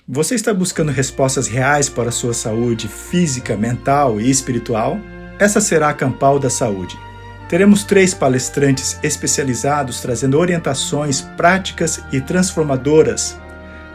Você está buscando respostas reais para a sua saúde física, mental e espiritual? Essa será a Campal da Saúde. Teremos 3 palestrantes especializados trazendo orientações práticas e transformadoras.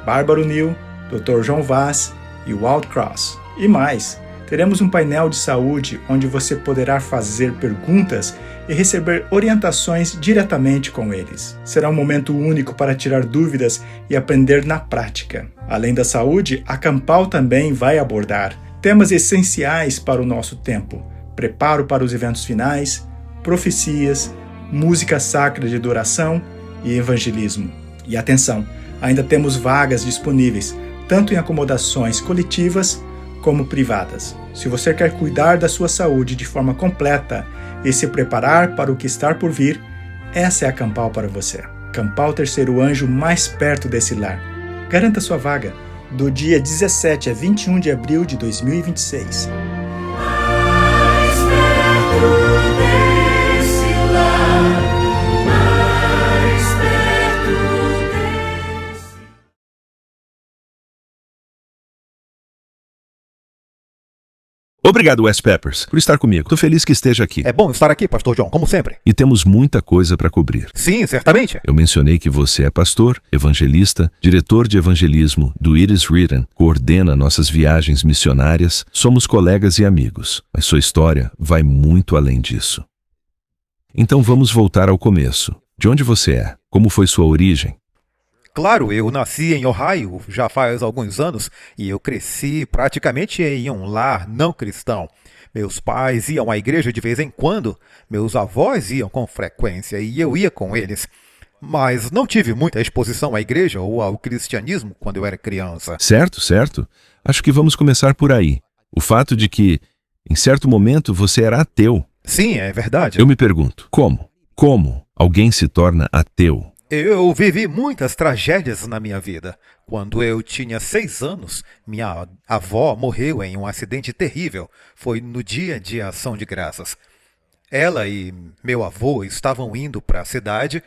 Bárbara Neal, Dr. João Vaz e Walt Cross. E mais, teremos um painel de saúde onde você poderá fazer perguntas e receber orientações diretamente com eles. Será um momento único para tirar dúvidas e aprender na prática. Além da saúde, a Campal também vai abordar temas essenciais para o nosso tempo: preparo para os eventos finais, profecias, música sacra de adoração e evangelismo. E atenção, ainda temos vagas disponíveis, tanto em acomodações coletivas como privadas. Se você quer cuidar da sua saúde de forma completa e se preparar para o que está por vir, essa é a Campal para você. Campal Terceiro Anjo, mais perto desse lar. Garanta sua vaga do dia 17 a 21 de abril de 2026. Mais perto desse lar, mais perto desse... Obrigado, Wes Peppers, por estar comigo. Tô feliz que esteja aqui. É bom estar aqui, Pastor John, como sempre. E temos muita coisa para cobrir. Sim, certamente. Eu mencionei que você é pastor, evangelista, diretor de evangelismo do Iris Reardon, coordena nossas viagens missionárias, somos colegas e amigos, mas sua história vai muito além disso. Então vamos voltar ao começo. De onde você é? Como foi sua origem? Claro, eu nasci em Ohio já faz alguns anos e eu cresci praticamente em um lar não cristão. Meus pais iam à igreja de vez em quando, meus avós iam com frequência e eu ia com eles. Mas não tive muita exposição à igreja ou ao cristianismo quando eu era criança. Certo, certo. Acho que vamos começar por aí. O fato de que, em certo momento, você era ateu. Sim, é verdade. Eu me pergunto, como? Como alguém se torna ateu? Eu vivi muitas tragédias na minha vida. Quando eu tinha 6 anos, minha avó morreu em um acidente terrível. Foi no dia de Ação de Graças. Ela e meu avô estavam indo para a cidade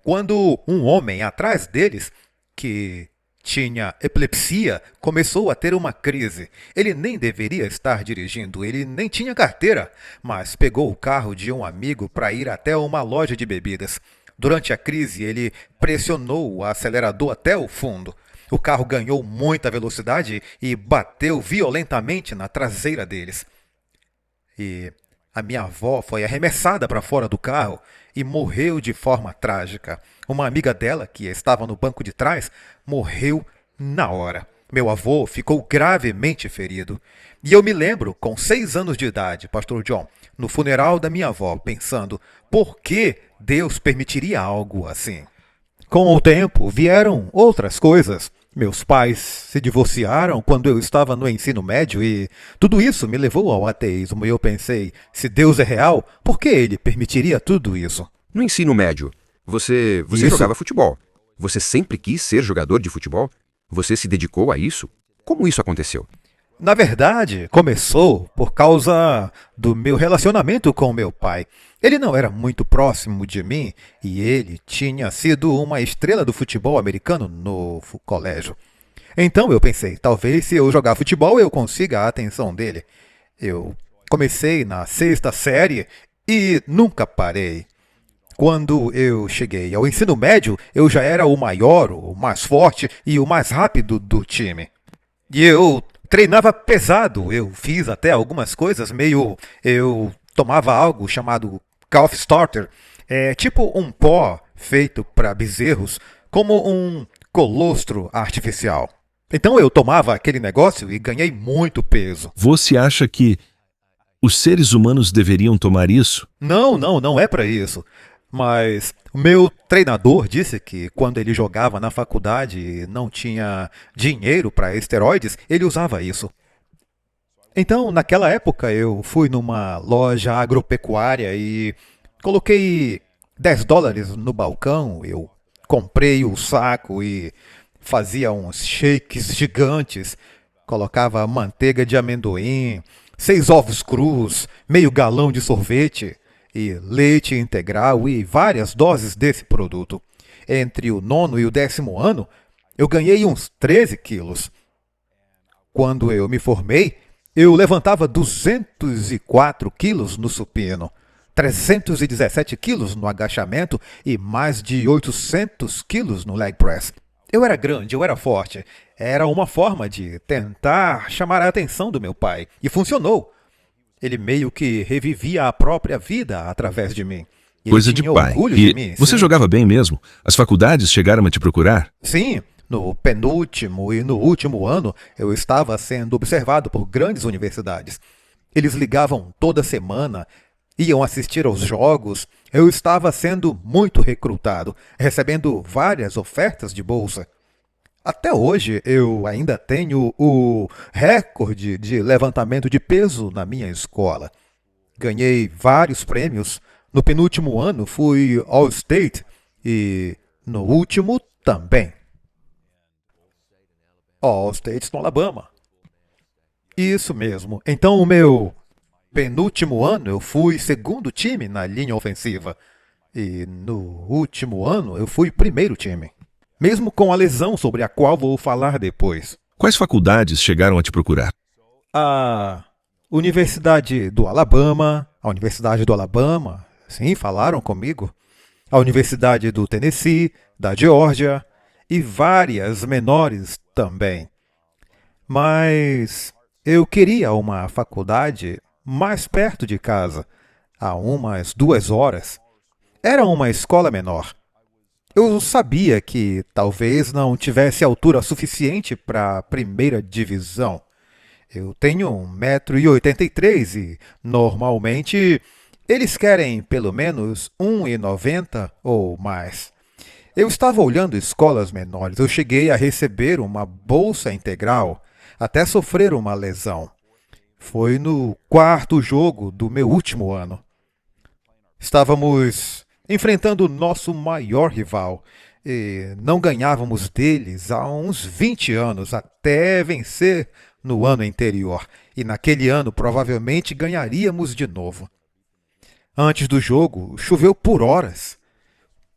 quando um homem atrás deles, que tinha epilepsia, começou a ter uma crise. Ele nem deveria estar dirigindo, ele nem tinha carteira, mas pegou o carro de um amigo para ir até uma loja de bebidas. Durante a crise, ele pressionou o acelerador até o fundo. O carro ganhou muita velocidade e bateu violentamente na traseira deles. E a minha avó foi arremessada para fora do carro e morreu de forma trágica. Uma amiga dela, que estava no banco de trás, morreu na hora. Meu avô ficou gravemente ferido. E eu me lembro, com 6 anos de idade, Pastor John, no funeral da minha avó, pensando, por que Deus permitiria algo assim? Com o tempo, vieram outras coisas. Meus pais se divorciaram quando eu estava no ensino médio e tudo isso me levou ao ateísmo. E eu pensei, se Deus é real, por que ele permitiria tudo isso? No ensino médio, você Isso. jogava futebol. Você sempre quis ser jogador de futebol? Você se dedicou a isso? Como isso aconteceu? Na verdade, começou por causa do meu relacionamento com meu pai. Ele não era muito próximo de mim e ele tinha sido uma estrela do futebol americano no colégio. Então eu pensei, talvez se eu jogar futebol eu consiga a atenção dele. Eu comecei na 6ª série e nunca parei. Quando eu cheguei ao ensino médio, eu já era o maior, o mais forte e o mais rápido do time. E eu treinava pesado, eu fiz até algumas coisas Eu tomava algo chamado Calf Starter, tipo um pó feito para bezerros, como um colostro artificial. Então eu tomava aquele negócio e ganhei muito peso. Você acha que os seres humanos deveriam tomar isso? Não é para isso. Mas o meu treinador disse que quando ele jogava na faculdade e não tinha dinheiro para esteroides, ele usava isso. Então, naquela época, eu fui numa loja agropecuária e coloquei $10 no balcão, eu comprei o saco e fazia uns shakes gigantes, colocava manteiga de amendoim, 6 ovos crus, meio galão de sorvete e leite integral e várias doses desse produto. Entre o 9º e o 10º ano, eu ganhei uns 13 quilos. Quando eu me formei, eu levantava 204 quilos no supino, 317 quilos no agachamento e mais de 800 quilos no leg press. Eu era grande, eu era forte. Era uma forma de tentar chamar a atenção do meu pai. E funcionou. Ele meio que revivia a própria vida através de mim. Ele Coisa de tinha pai. orgulho E de mim. você sim. jogava bem mesmo? As faculdades chegaram a te procurar? Sim, no penúltimo e no último ano eu estava sendo observado por grandes universidades. Eles ligavam toda semana, iam assistir aos jogos. Eu estava sendo muito recrutado, recebendo várias ofertas de bolsa. Até hoje eu ainda tenho o recorde de levantamento de peso na minha escola. Ganhei vários prêmios. No penúltimo ano fui All-State e no último também. All-State no Alabama. Isso mesmo. Então o meu penúltimo ano eu fui segundo time na linha ofensiva. E no último ano eu fui primeiro time. Mesmo com a lesão sobre a qual vou falar depois. Quais faculdades chegaram a te procurar? A Universidade do Alabama, sim, falaram comigo. A Universidade do Tennessee, da Geórgia e várias menores também. Mas eu queria uma faculdade mais perto de casa, a umas 2 horas. Era uma escola menor. Eu sabia que talvez não tivesse altura suficiente para a primeira divisão. Eu tenho 1,83 m e, normalmente, eles querem pelo menos 1,90 m ou mais. Eu estava olhando escolas menores. Eu cheguei a receber uma bolsa integral, até sofrer uma lesão. Foi no 4º jogo do meu último ano. Estávamos enfrentando o nosso maior rival e não ganhávamos deles há uns 20 anos até vencer no ano anterior. E naquele ano provavelmente ganharíamos de novo. Antes do jogo, choveu por horas.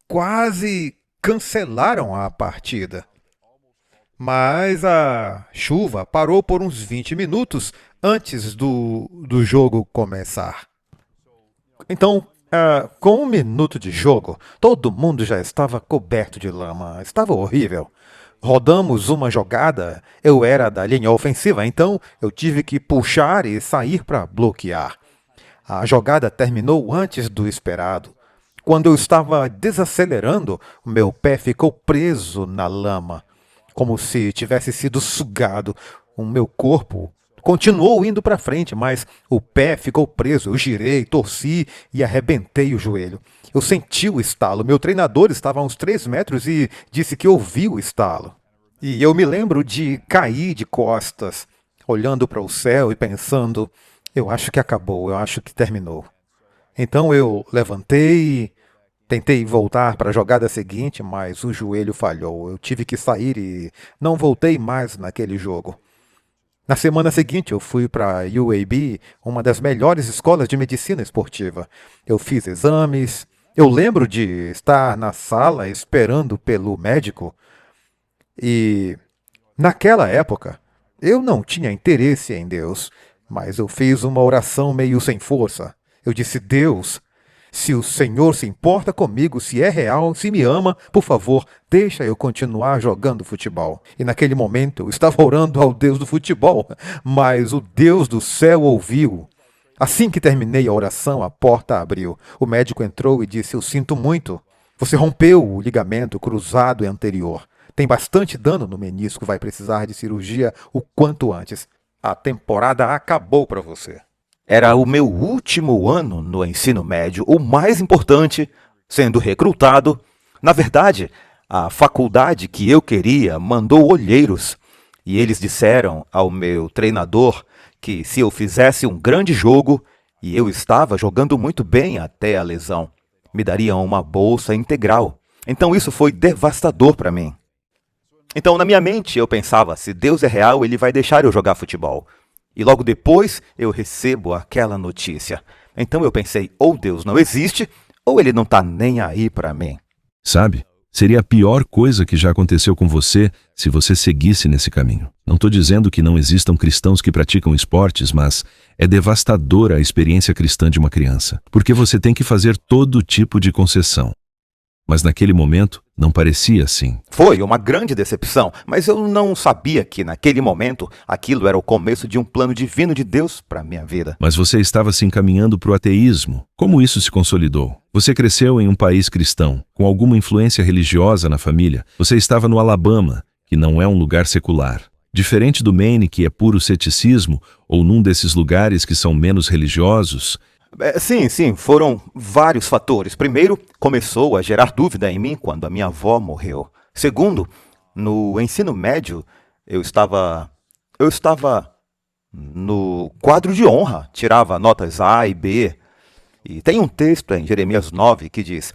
Quase cancelaram a partida. Mas a chuva parou por uns 20 minutos antes do jogo começar. Então, com 1 minuto de jogo, todo mundo já estava coberto de lama. Estava horrível. Rodamos uma jogada. Eu era da linha ofensiva, então eu tive que puxar e sair para bloquear. A jogada terminou antes do esperado. Quando eu estava desacelerando, o meu pé ficou preso na lama, como se tivesse sido sugado. O meu corpo continuou indo para frente, mas o pé ficou preso. Eu girei, torci e arrebentei o joelho. Eu senti o estalo. Meu treinador estava a uns 3 metros e disse que ouviu o estalo. E eu me lembro de cair de costas, olhando para o céu e pensando, eu acho que acabou, eu acho que terminou. Então eu levantei, tentei voltar para a jogada seguinte, mas o joelho falhou. Eu tive que sair e não voltei mais naquele jogo. Na semana seguinte eu fui para a UAB, uma das melhores escolas de medicina esportiva. Eu fiz exames. Eu lembro de estar na sala esperando pelo médico. E naquela época eu não tinha interesse em Deus, mas eu fiz uma oração meio sem força. Eu disse, Deus, se o Senhor se importa comigo, se é real, se me ama, por favor, deixa eu continuar jogando futebol. E naquele momento eu estava orando ao Deus do futebol, mas o Deus do céu ouviu. Assim que terminei a oração, a porta abriu. O médico entrou e disse, eu sinto muito. Você rompeu o ligamento cruzado anterior. Tem bastante dano no menisco, vai precisar de cirurgia o quanto antes. A temporada acabou para você. Era o meu último ano no ensino médio, o mais importante, sendo recrutado. Na verdade, a faculdade que eu queria mandou olheiros. E eles disseram ao meu treinador que se eu fizesse um grande jogo, e eu estava jogando muito bem até a lesão, me dariam uma bolsa integral. Então isso foi devastador para mim. Então na minha mente eu pensava, se Deus é real, ele vai deixar eu jogar futebol. E logo depois eu recebo aquela notícia. Então eu pensei, ou Deus não existe, ou ele não está nem aí para mim. Sabe, Seria a pior coisa que já aconteceu com você se você seguisse nesse caminho. Não estou dizendo que não existam cristãos que praticam esportes, mas é devastadora a experiência cristã de uma criança, porque você tem que fazer todo tipo de concessão. Mas naquele momento, não parecia assim. Foi uma grande decepção, mas eu não sabia que naquele momento aquilo era o começo de um plano divino de Deus para minha vida. Mas você estava se encaminhando para o ateísmo. Como isso se consolidou? Você cresceu em um país cristão, com alguma influência religiosa na família. Você estava no Alabama, que não é um lugar secular. Diferente do Maine, que é puro ceticismo, ou num desses lugares que são menos religiosos. Sim, foram vários fatores. Primeiro, começou a gerar dúvida em mim quando a minha avó morreu. Segundo, no ensino médio, eu estava no quadro de honra, tirava notas A e B. E tem um texto em Jeremias 9 que diz: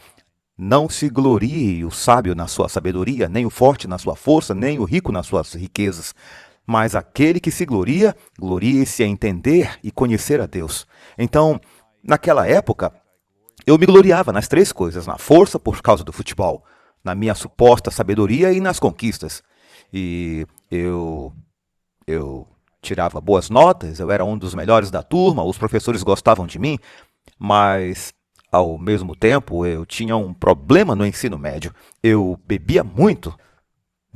não se glorie o sábio na sua sabedoria, nem o forte na sua força, nem o rico nas suas riquezas. Mas aquele que se gloria, glorie-se a entender e conhecer a Deus. Então, naquela época, eu me gloriava nas três coisas: na força por causa do futebol, na minha suposta sabedoria e nas conquistas. E eu tirava boas notas, eu era um dos melhores da turma, os professores gostavam de mim, mas ao mesmo tempo eu tinha um problema no ensino médio. Eu bebia muito.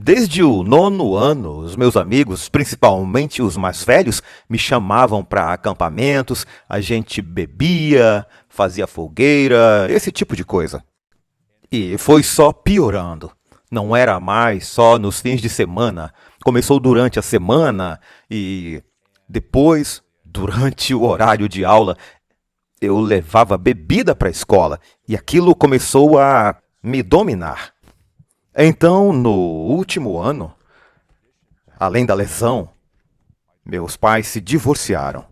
Desde o 9º ano, os meus amigos, principalmente os mais velhos, me chamavam para acampamentos, a gente bebia, fazia fogueira, esse tipo de coisa. E foi só piorando. Não era mais só nos fins de semana. Começou durante a semana e depois, durante o horário de aula, eu levava bebida para a escola e aquilo começou a me dominar. Então, no último ano, além da lesão, meus pais se divorciaram.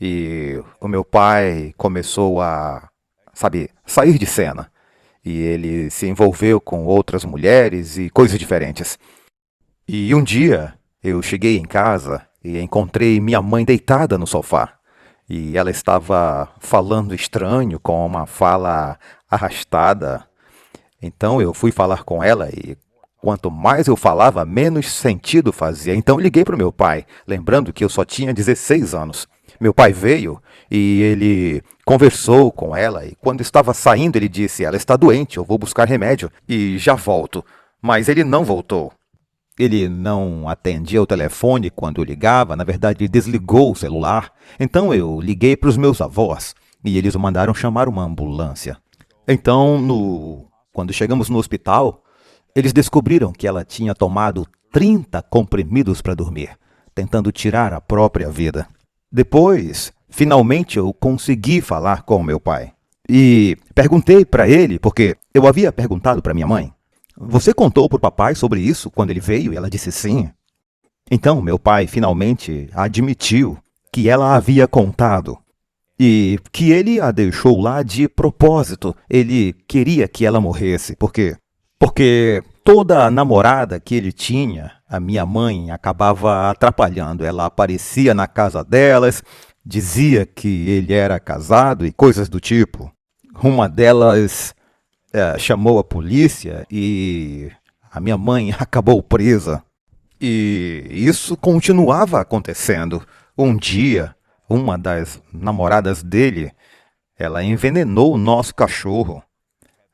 E o meu pai começou a, sair de cena. E ele se envolveu com outras mulheres e coisas diferentes. E um dia, eu cheguei em casa e encontrei minha mãe deitada no sofá. E ela estava falando estranho, com uma fala arrastada. Então eu fui falar com ela e quanto mais eu falava, menos sentido fazia. Então liguei para o meu pai, lembrando que eu só tinha 16 anos. Meu pai veio e ele conversou com ela e quando estava saindo ele disse: ela está doente, eu vou buscar remédio e já volto. Mas ele não voltou. Ele não atendia o telefone quando eu ligava, na verdade ele desligou o celular. Então eu liguei para os meus avós e eles mandaram chamar uma ambulância. Então, quando chegamos no hospital, eles descobriram que ela tinha tomado 30 comprimidos para dormir, tentando tirar a própria vida. Depois, finalmente eu consegui falar com meu pai. E perguntei para ele, porque eu havia perguntado para minha mãe: você contou para o papai sobre isso quando ele veio? E ela disse sim. Então, meu pai finalmente admitiu que ela havia contado. E que ele a deixou lá de propósito. Ele queria que ela morresse. Por quê? Porque toda namorada que ele tinha, a minha mãe acabava atrapalhando. Ela aparecia na casa delas, dizia que ele era casado e coisas do tipo. Uma delas chamou a polícia e a minha mãe acabou presa. E isso continuava acontecendo. Um dia, uma das namoradas dele, ela envenenou o nosso cachorro.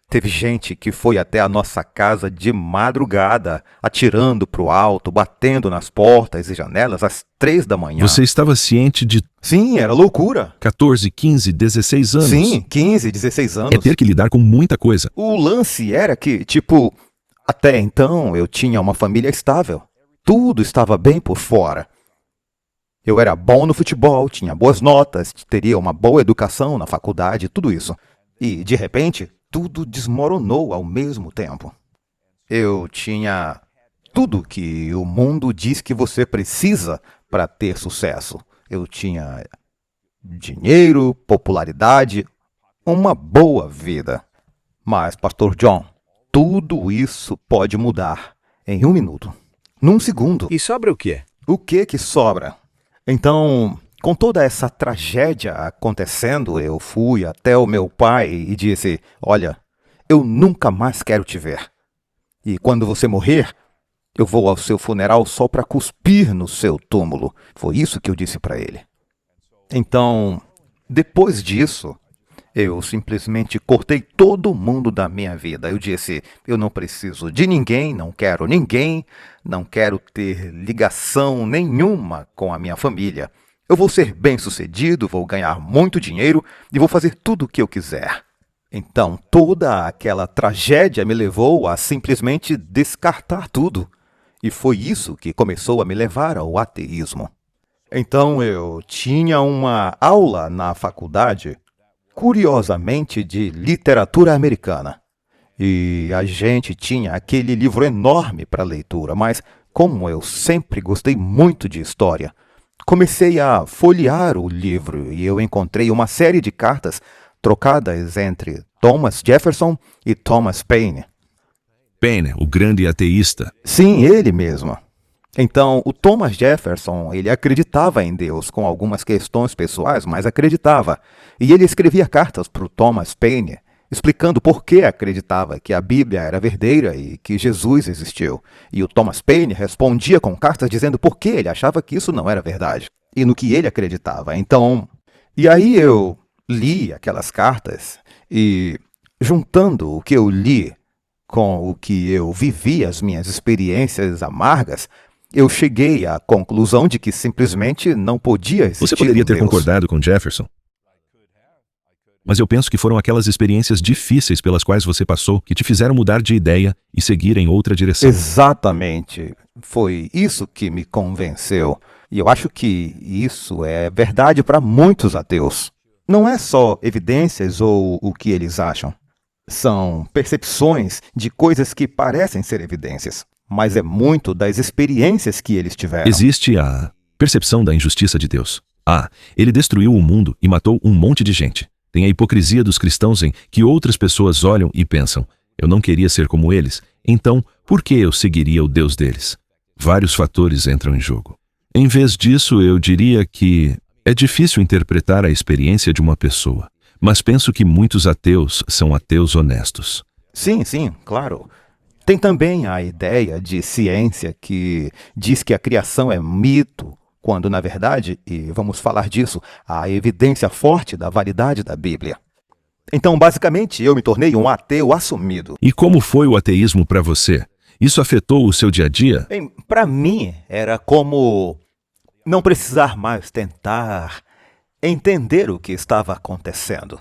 Teve gente que foi até a nossa casa de madrugada, atirando para o alto, batendo nas portas e janelas às 3 da manhã. Você estava ciente de... Sim, era loucura. 14, 15, 16 anos? Sim, 15, 16 anos. É ter que lidar com muita coisa. O lance era que, até então eu tinha uma família estável. Tudo estava bem por fora. Eu era bom no futebol, tinha boas notas, teria uma boa educação na faculdade, tudo isso. E, de repente, tudo desmoronou ao mesmo tempo. Eu tinha tudo que o mundo diz que você precisa para ter sucesso. Eu tinha dinheiro, popularidade, uma boa vida. Mas, Pastor John, tudo isso pode mudar em 1 minuto, num segundo. E sobra o quê? O que sobra? Então, com toda essa tragédia acontecendo, eu fui até o meu pai e disse: olha, eu nunca mais quero te ver. E quando você morrer, eu vou ao seu funeral só para cuspir no seu túmulo. Foi isso que eu disse para ele. Então, depois disso, eu simplesmente cortei todo mundo da minha vida. Eu disse, eu não preciso de ninguém, não quero ter ligação nenhuma com a minha família. Eu vou ser bem-sucedido, vou ganhar muito dinheiro e vou fazer tudo o que eu quiser. Então, toda aquela tragédia me levou a simplesmente descartar tudo. E foi isso que começou a me levar ao ateísmo. Então, eu tinha uma aula na faculdade, curiosamente, de literatura americana. E a gente tinha aquele livro enorme para leitura, mas como eu sempre gostei muito de história, comecei a folhear o livro e eu encontrei uma série de cartas trocadas entre Thomas Jefferson e Thomas Paine. Paine, o grande ateísta. Sim, ele mesmo. Então, o Thomas Jefferson, ele acreditava em Deus com algumas questões pessoais, mas acreditava. E ele escrevia cartas para o Thomas Paine, explicando por que acreditava que a Bíblia era verdadeira e que Jesus existiu. E o Thomas Paine respondia com cartas dizendo por que ele achava que isso não era verdade e no que ele acreditava. Então, e aí eu li aquelas cartas e, juntando o que eu li com o que eu vivi, as minhas experiências amargas, eu cheguei à conclusão de que simplesmente não podia existir Você poderia ter Deus. concordado com Jefferson? Mas eu penso que foram aquelas experiências difíceis pelas quais você passou que te fizeram mudar de ideia e seguir em outra direção. Exatamente. Foi isso que me convenceu. E eu acho que isso é verdade para muitos ateus. Não é só evidências ou o que eles acham. São percepções de coisas que parecem ser evidências, mas é muito das experiências que eles tiveram. Existe a percepção da injustiça de Deus. Ele destruiu o mundo e matou um monte de gente. Tem a hipocrisia dos cristãos em que outras pessoas olham e pensam, eu não queria ser como eles, então por que eu seguiria o Deus deles? Vários fatores entram em jogo. Em vez disso, eu diria que é difícil interpretar a experiência de uma pessoa, mas penso que muitos ateus são ateus honestos. Sim, claro. Tem também a ideia de ciência que diz que a criação é mito, quando, na verdade, e vamos falar disso, há evidência forte da validade da Bíblia. Então, basicamente, eu me tornei um ateu assumido. E como foi o ateísmo para você? Isso afetou o seu dia a dia? Para mim, era como não precisar mais tentar entender o que estava acontecendo.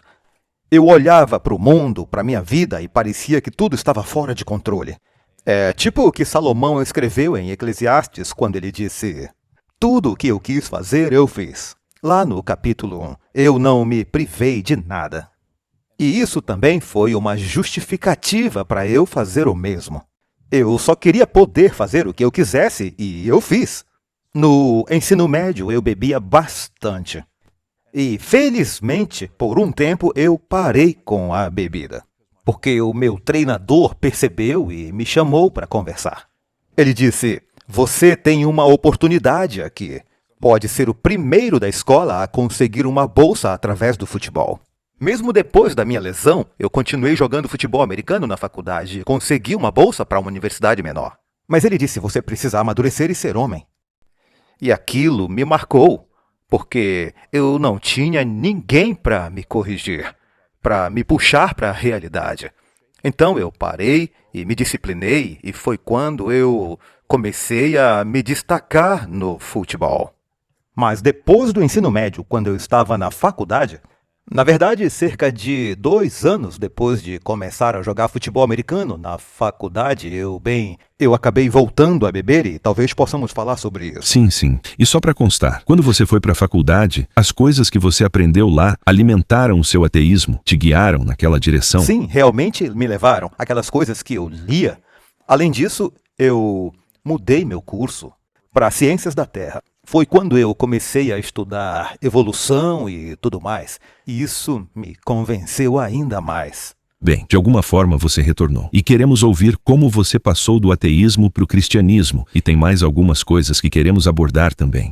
Eu olhava para o mundo, para a minha vida, e parecia que tudo estava fora de controle. É tipo o que Salomão escreveu em Eclesiastes, quando ele disse: tudo o que eu quis fazer, eu fiz. Lá no capítulo 1, eu não me privei de nada. E isso também foi uma justificativa para eu fazer o mesmo. Eu só queria poder fazer o que eu quisesse e eu fiz. No ensino médio, eu bebia bastante. E, felizmente, por um tempo, eu parei com a bebida. Porque o meu treinador percebeu e me chamou para conversar. Ele disse: você tem uma oportunidade aqui. Pode ser o primeiro da escola a conseguir uma bolsa através do futebol. Mesmo depois da minha lesão, eu continuei jogando futebol americano na faculdade e consegui uma bolsa para uma universidade menor. Mas ele disse: você precisa amadurecer e ser homem. E aquilo me marcou, porque eu não tinha ninguém para me corrigir, para me puxar para a realidade. Então eu parei e me disciplinei, e foi quando eu comecei a me destacar no futebol. Mas depois do ensino médio, quando eu estava na faculdade, na verdade, cerca de 2 anos depois de começar a jogar futebol americano na faculdade, eu acabei voltando a beber e talvez possamos falar sobre isso. Sim. E só para constar, quando você foi para a faculdade, as coisas que você aprendeu lá alimentaram o seu ateísmo? Te guiaram naquela direção? Sim, realmente me levaram. Aquelas coisas que eu lia. Além disso, eu mudei meu curso para Ciências da Terra. Foi quando eu comecei a estudar evolução e tudo mais. E isso me convenceu ainda mais. Bem, de alguma forma você retornou. E queremos ouvir como você passou do ateísmo para o cristianismo. E tem mais algumas coisas que queremos abordar também.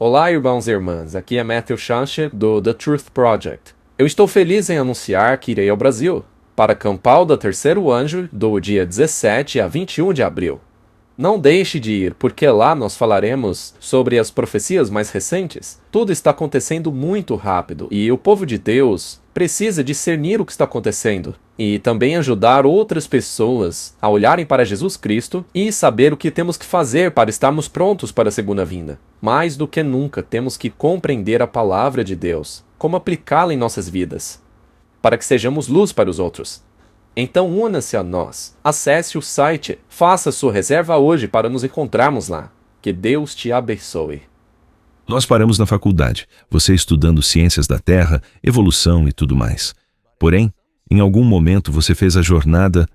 Olá, irmãos e irmãs. Aqui é Matthew Shanche, do The Truth Project. Eu estou feliz em anunciar que irei ao Brasil para a Campal da Terceiro Anjo do dia 17 a 21 de abril. Não deixe de ir, porque lá nós falaremos sobre as profecias mais recentes. Tudo está acontecendo muito rápido e o povo de Deus precisa discernir o que está acontecendo e também ajudar outras pessoas a olharem para Jesus Cristo e saber o que temos que fazer para estarmos prontos para a segunda vinda. Mais do que nunca, temos que compreender a palavra de Deus, como aplicá-la em nossas vidas, para que sejamos luz para os outros. Então una-se a nós, acesse o site, faça sua reserva hoje para nos encontrarmos lá. Que Deus te abençoe. Nós paramos na faculdade, você estudando ciências da Terra, evolução e tudo mais. Porém, em algum momento você fez a jornada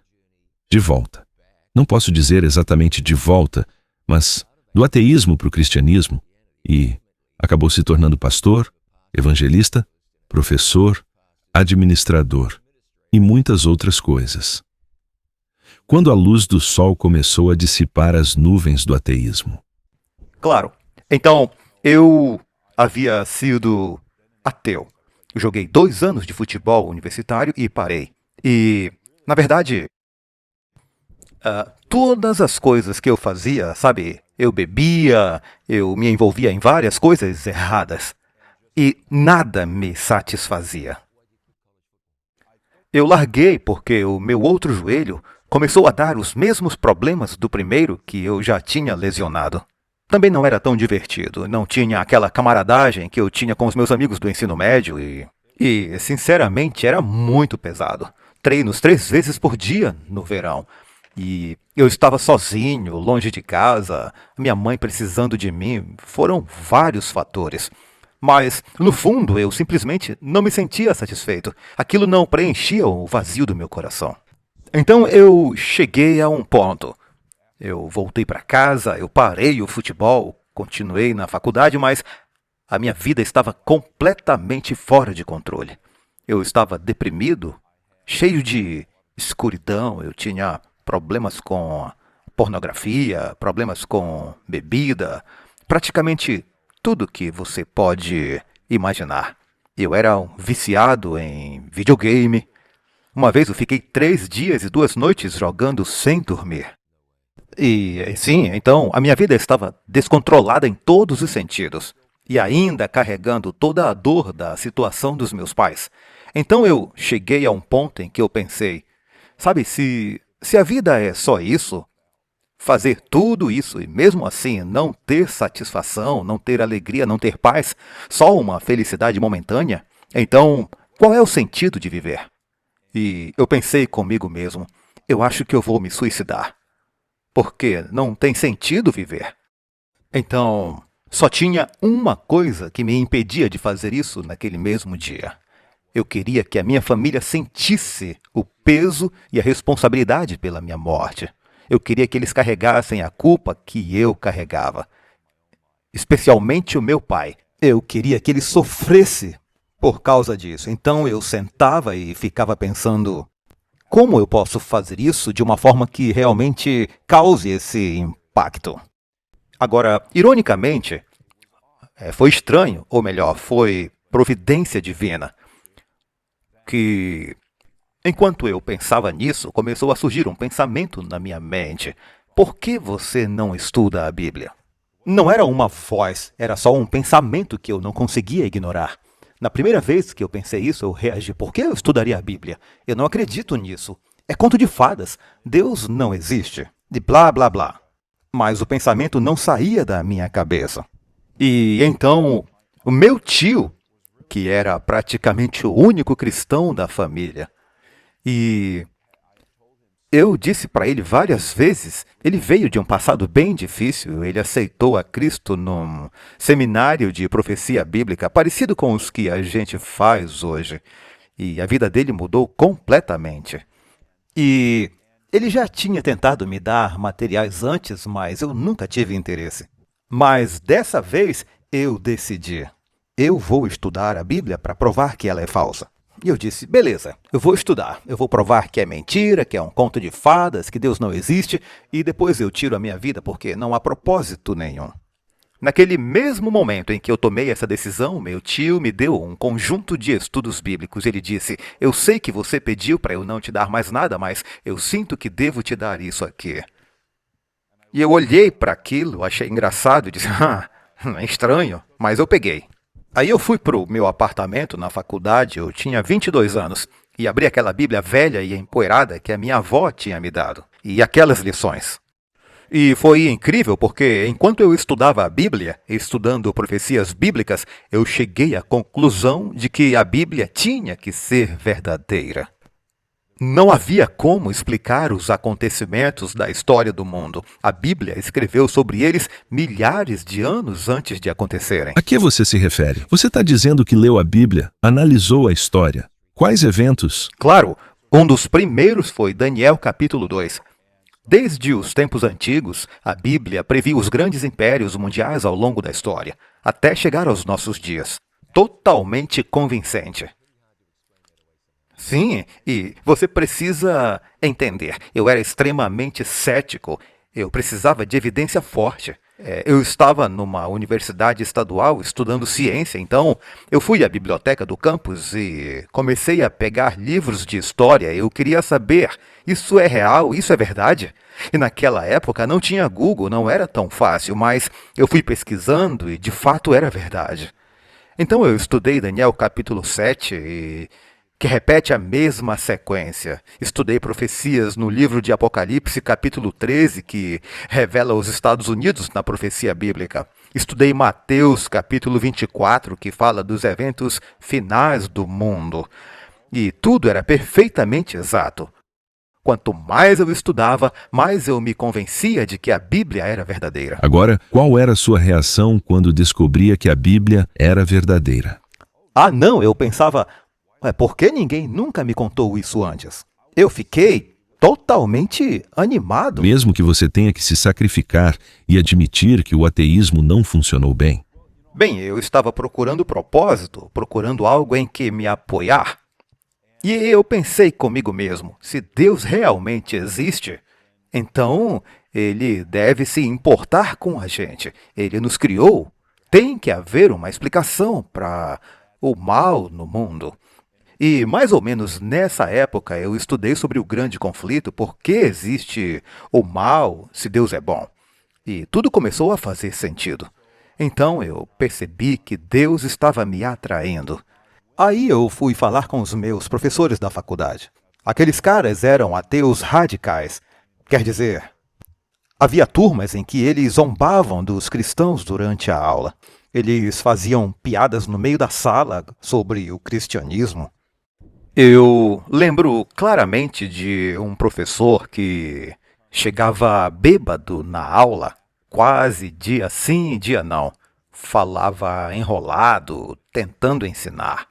de volta. Não posso dizer exatamente de volta, mas do ateísmo para o cristianismo, e acabou se tornando pastor, evangelista, professor, administrador e muitas outras coisas. Quando a luz do sol começou a dissipar as nuvens do ateísmo. Claro. Então, eu havia sido ateu. Eu joguei 2 anos de futebol universitário e parei. E, na verdade, todas as coisas que eu fazia, sabe? Eu bebia, eu me envolvia em várias coisas erradas. E nada me satisfazia. Eu larguei porque o meu outro joelho começou a dar os mesmos problemas do primeiro que eu já tinha lesionado. Também não era tão divertido, não tinha aquela camaradagem que eu tinha com os meus amigos do ensino médio e sinceramente, era muito pesado. Treinos 3 vezes por dia no verão. E eu estava sozinho, longe de casa, minha mãe precisando de mim. Foram vários fatores. Mas, no fundo, eu simplesmente não me sentia satisfeito. Aquilo não preenchia o vazio do meu coração. Então eu cheguei a um ponto. Eu voltei para casa, eu parei o futebol, continuei na faculdade, mas a minha vida estava completamente fora de controle. Eu estava deprimido, cheio de escuridão, eu tinha problemas com pornografia, problemas com bebida, praticamente tudo que você pode imaginar. Eu era um viciado em videogame. Uma vez eu fiquei 3 dias e 2 noites jogando sem dormir. E sim, então a minha vida estava descontrolada em todos os sentidos. E ainda carregando toda a dor da situação dos meus pais. Então eu cheguei a um ponto em que eu pensei, sabe, se a vida é só isso, fazer tudo isso e mesmo assim não ter satisfação, não ter alegria, não ter paz, só uma felicidade momentânea, então qual é o sentido de viver? E eu pensei comigo mesmo, eu acho que eu vou me suicidar, porque não tem sentido viver. Então, só tinha uma coisa que me impedia de fazer isso naquele mesmo dia. Eu queria que a minha família sentisse o peso e a responsabilidade pela minha morte. Eu queria que eles carregassem a culpa que eu carregava. Especialmente o meu pai. Eu queria que ele sofresse por causa disso. Então eu sentava e ficava pensando, como eu posso fazer isso de uma forma que realmente cause esse impacto? Agora, ironicamente, foi estranho, ou melhor, foi providência divina, que enquanto eu pensava nisso, começou a surgir um pensamento na minha mente. Por que você não estuda a Bíblia? Não era uma voz, era só um pensamento que eu não conseguia ignorar. Na primeira vez que eu pensei isso, eu reagi. Por que eu estudaria a Bíblia? Eu não acredito nisso. É conto de fadas. Deus não existe. De blá, blá, blá. Mas o pensamento não saía da minha cabeça. E então, o meu tio, que era praticamente o único cristão da família, e eu disse para ele várias vezes, ele veio de um passado bem difícil, ele aceitou a Cristo num seminário de profecia bíblica, parecido com os que a gente faz hoje, e a vida dele mudou completamente. E ele já tinha tentado me dar materiais antes, mas eu nunca tive interesse. Mas dessa vez eu decidi, eu vou estudar a Bíblia para provar que ela é falsa. E eu disse, beleza, eu vou estudar, eu vou provar que é mentira, que é um conto de fadas, que Deus não existe, e depois eu tiro a minha vida porque não há propósito nenhum. Naquele mesmo momento em que eu tomei essa decisão, meu tio me deu um conjunto de estudos bíblicos. Ele disse: eu sei que você pediu para eu não te dar mais nada, mas eu sinto que devo te dar isso aqui. E eu olhei para aquilo, achei engraçado e disse: é estranho, mas eu peguei. Aí eu fui para o meu apartamento na faculdade, eu tinha 22 anos, e abri aquela Bíblia velha e empoeirada que a minha avó tinha me dado, e aquelas lições. E foi incrível porque, enquanto eu estudava a Bíblia, estudando profecias bíblicas, eu cheguei à conclusão de que a Bíblia tinha que ser verdadeira. Não havia como explicar os acontecimentos da história do mundo. A Bíblia escreveu sobre eles milhares de anos antes de acontecerem. A que você se refere? Você está dizendo que leu a Bíblia, analisou a história. Quais eventos? Claro, um dos primeiros foi Daniel capítulo 2. Desde os tempos antigos, a Bíblia previu os grandes impérios mundiais ao longo da história, até chegar aos nossos dias. Totalmente convincente. Sim, e você precisa entender, eu era extremamente cético, eu precisava de evidência forte. Eu estava numa universidade estadual estudando ciência, então eu fui à biblioteca do campus e comecei a pegar livros de história. Eu queria saber, isso é real, isso é verdade? E naquela época não tinha Google, não era tão fácil, mas eu fui pesquisando e de fato era verdade. Então eu estudei Daniel capítulo 7 que repete a mesma sequência. Estudei profecias no livro de Apocalipse, capítulo 13, que revela os Estados Unidos na profecia bíblica. Estudei Mateus, capítulo 24, que fala dos eventos finais do mundo. E tudo era perfeitamente exato. Quanto mais eu estudava, mais eu me convencia de que a Bíblia era verdadeira. Agora, qual era a sua reação quando descobria que a Bíblia era verdadeira? Não, eu pensava... por que ninguém nunca me contou isso antes? Eu fiquei totalmente animado. Mesmo que você tenha que se sacrificar e admitir que o ateísmo não funcionou bem. Bem, eu estava procurando propósito, procurando algo em que me apoiar. E eu pensei comigo mesmo, se Deus realmente existe, então ele deve se importar com a gente. Ele nos criou. Tem que haver uma explicação para o mal no mundo. E mais ou menos nessa época eu estudei sobre o grande conflito, por que existe o mal se Deus é bom. E tudo começou a fazer sentido. Então eu percebi que Deus estava me atraindo. Aí eu fui falar com os meus professores da faculdade. Aqueles caras eram ateus radicais. Quer dizer, havia turmas em que eles zombavam dos cristãos durante a aula. Eles faziam piadas no meio da sala sobre o cristianismo. Eu lembro claramente de um professor que chegava bêbado na aula, quase dia sim e dia não. Falava enrolado, tentando ensinar.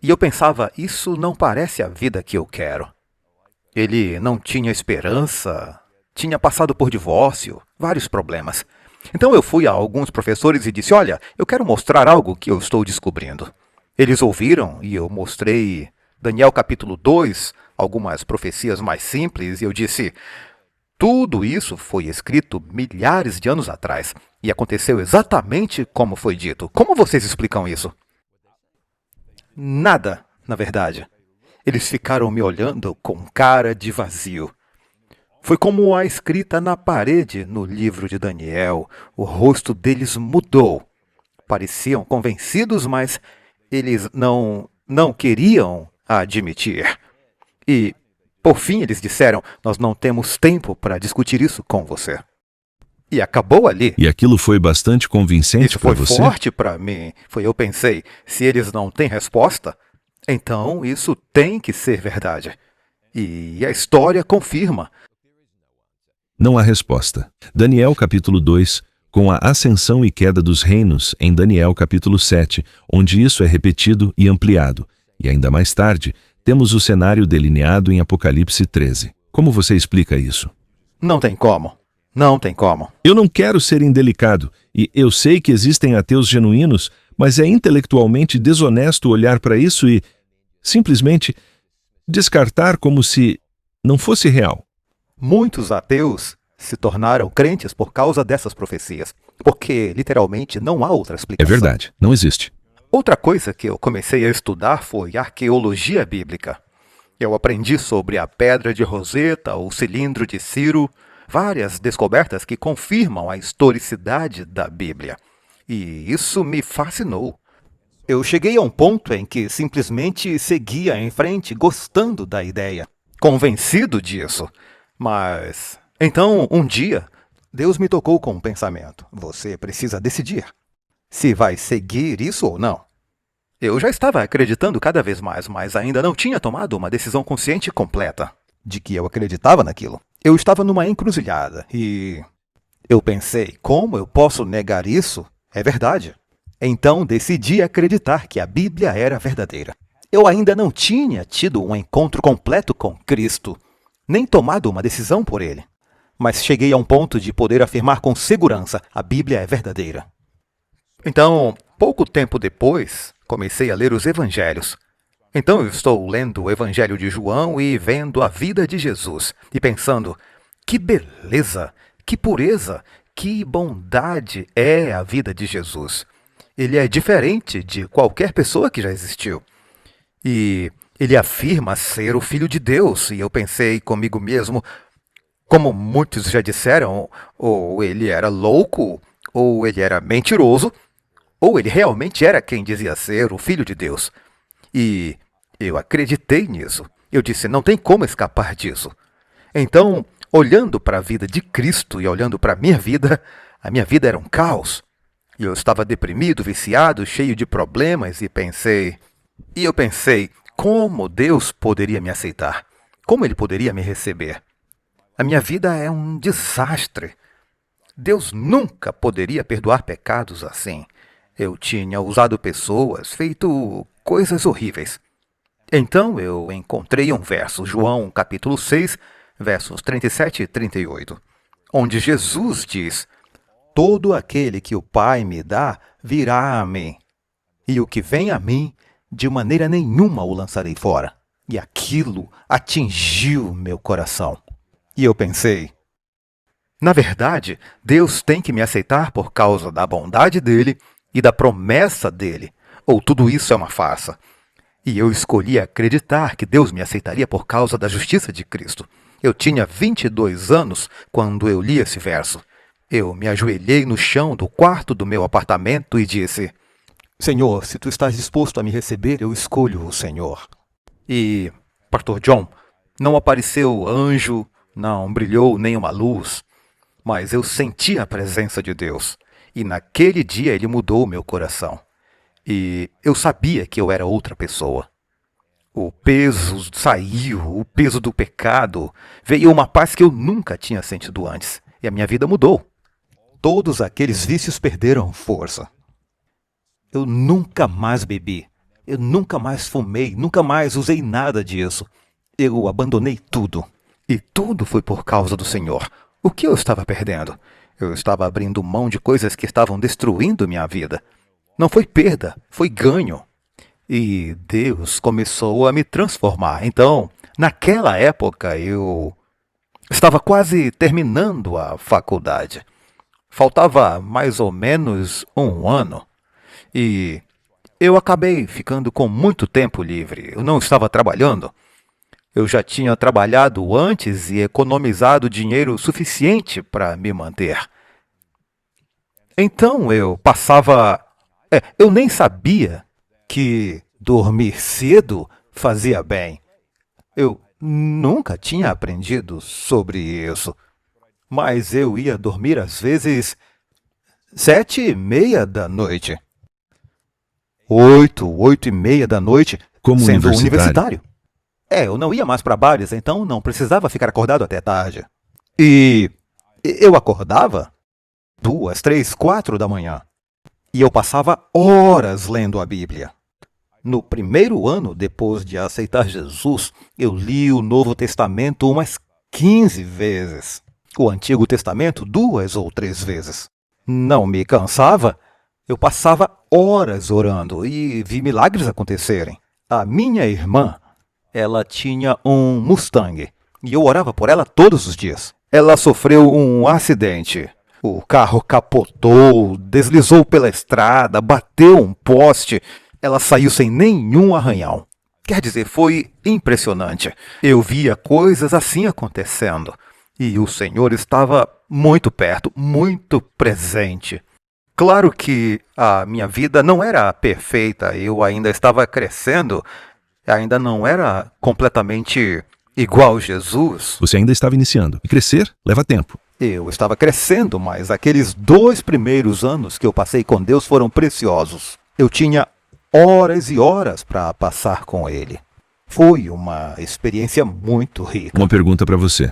E eu pensava, isso não parece a vida que eu quero. Ele não tinha esperança, tinha passado por divórcio, vários problemas. Então eu fui a alguns professores e disse, olha, eu quero mostrar algo que eu estou descobrindo. Eles ouviram e eu mostrei Daniel capítulo 2, algumas profecias mais simples, e eu disse, tudo isso foi escrito milhares de anos atrás e aconteceu exatamente como foi dito. Como vocês explicam isso? Nada, na verdade. Eles ficaram me olhando com cara de vazio. Foi como a escrita na parede no livro de Daniel. O rosto deles mudou. Pareciam convencidos, mas eles não queriam admitir. E, por fim, eles disseram, nós não temos tempo para discutir isso com você. E acabou ali. E aquilo foi bastante convincente para você? Isso foi forte para mim. Eu pensei, se eles não têm resposta, então isso tem que ser verdade. E a história confirma. Não há resposta. Daniel capítulo 2, com a ascensão e queda dos reinos em Daniel capítulo 7, onde isso é repetido e ampliado. E ainda mais tarde, temos o cenário delineado em Apocalipse 13. Como você explica isso? Não tem como. Não tem como. Eu não quero ser indelicado, e eu sei que existem ateus genuínos, mas é intelectualmente desonesto olhar para isso e, simplesmente, descartar como se não fosse real. Muitos ateus se tornaram crentes por causa dessas profecias. porque literalmente não há outra É explicação. verdade, não existe. Outra coisa que eu comecei a estudar foi arqueologia bíblica. Eu aprendi sobre a pedra de Roseta, o cilindro de Ciro, várias descobertas que confirmam a historicidade da Bíblia. E isso me fascinou. Eu cheguei a um ponto em que simplesmente seguia em frente, gostando da ideia, convencido disso. Mas então, um dia, Deus me tocou com um pensamento. Você precisa decidir se vai seguir isso ou não. Eu já estava acreditando cada vez mais, mas ainda não tinha tomado uma decisão consciente e completa de que eu acreditava naquilo. Eu estava numa encruzilhada e eu pensei, como eu posso negar isso? É verdade. Então decidi acreditar que a Bíblia era verdadeira. Eu ainda não tinha tido um encontro completo com Cristo, nem tomado uma decisão por ele. Mas cheguei a um ponto de poder afirmar com segurança: a Bíblia é verdadeira. Então, pouco tempo depois, comecei a ler os evangelhos. Então eu estou lendo o Evangelho de João e vendo a vida de Jesus e pensando: que beleza, que pureza, que bondade é a vida de Jesus. Ele é diferente de qualquer pessoa que já existiu. E ele afirma ser o Filho de Deus. E eu pensei comigo mesmo, como muitos já disseram, ou ele era louco, ou ele era mentiroso, ou ele realmente era quem dizia ser o Filho de Deus. E eu acreditei nisso. Eu disse, não tem como escapar disso. Então, olhando para a vida de Cristo e olhando para a minha vida era um caos. E eu estava deprimido, viciado, cheio de problemas e eu pensei, como Deus poderia me aceitar? Como Ele poderia me receber? A minha vida é um desastre. Deus nunca poderia perdoar pecados assim. Eu tinha usado pessoas, feito coisas horríveis. Então eu encontrei um verso, João capítulo 6, versos 37 e 38, onde Jesus diz: todo aquele que o Pai me dá virá a mim, e o que vem a mim, de maneira nenhuma o lançarei fora. E aquilo atingiu meu coração. E eu pensei, na verdade, Deus tem que me aceitar por causa da bondade dele e da promessa dele, ou tudo isso é uma farsa. E eu escolhi acreditar que Deus me aceitaria por causa da justiça de Cristo. Eu tinha 22 anos quando eu li esse verso. Eu me ajoelhei no chão do quarto do meu apartamento e disse: Senhor, se tu estás disposto a me receber, eu escolho o Senhor. E, Pastor John, não apareceu anjo, não brilhou nenhuma luz, mas eu senti a presença de Deus. E naquele dia ele mudou o meu coração. E eu sabia que eu era outra pessoa. O peso saiu, o peso do pecado. Veio uma paz que eu nunca tinha sentido antes. E a minha vida mudou. Todos aqueles vícios perderam força. Eu nunca mais bebi. Eu nunca mais fumei. Nunca mais usei nada disso. Eu abandonei tudo. E tudo foi por causa do Senhor. O que eu estava perdendo? Eu estava abrindo mão de coisas que estavam destruindo minha vida. Não foi perda, foi ganho. E Deus começou a me transformar. Então, naquela época, eu estava quase terminando a faculdade. Faltava mais ou menos um ano. E eu acabei ficando com muito tempo livre. Eu não estava trabalhando. Eu já tinha trabalhado antes e economizado dinheiro suficiente para me manter. Então eu passava... eu nem sabia que dormir cedo fazia bem. Eu nunca tinha aprendido sobre isso. Mas eu ia dormir às vezes 7:30 da noite. 8:30 da noite, Como sendo universitário. Eu não ia mais para bares, então não precisava ficar acordado até tarde. E eu acordava 2, 3, 4 da manhã. E eu passava horas lendo a Bíblia. No primeiro ano depois de aceitar Jesus, eu li o Novo Testamento umas 15 vezes. O Antigo Testamento 2 ou 3 vezes. Não me cansava. Eu passava horas orando e vi milagres acontecerem. A minha irmã, ela tinha um Mustang e eu orava por ela todos os dias. Ela sofreu um acidente. O carro capotou, deslizou pela estrada, bateu um poste. Ela saiu sem nenhum arranhão. Quer dizer, foi impressionante. Eu via coisas assim acontecendo. E o Senhor estava muito perto, muito presente. Claro que a minha vida não era perfeita, eu ainda estava crescendo, ainda não era completamente igual Jesus. Você ainda estava iniciando. E crescer leva tempo. Eu estava crescendo, mas aqueles 2 primeiros anos que eu passei com Deus foram preciosos. Eu tinha horas e horas para passar com Ele. Foi uma experiência muito rica. Uma pergunta para você.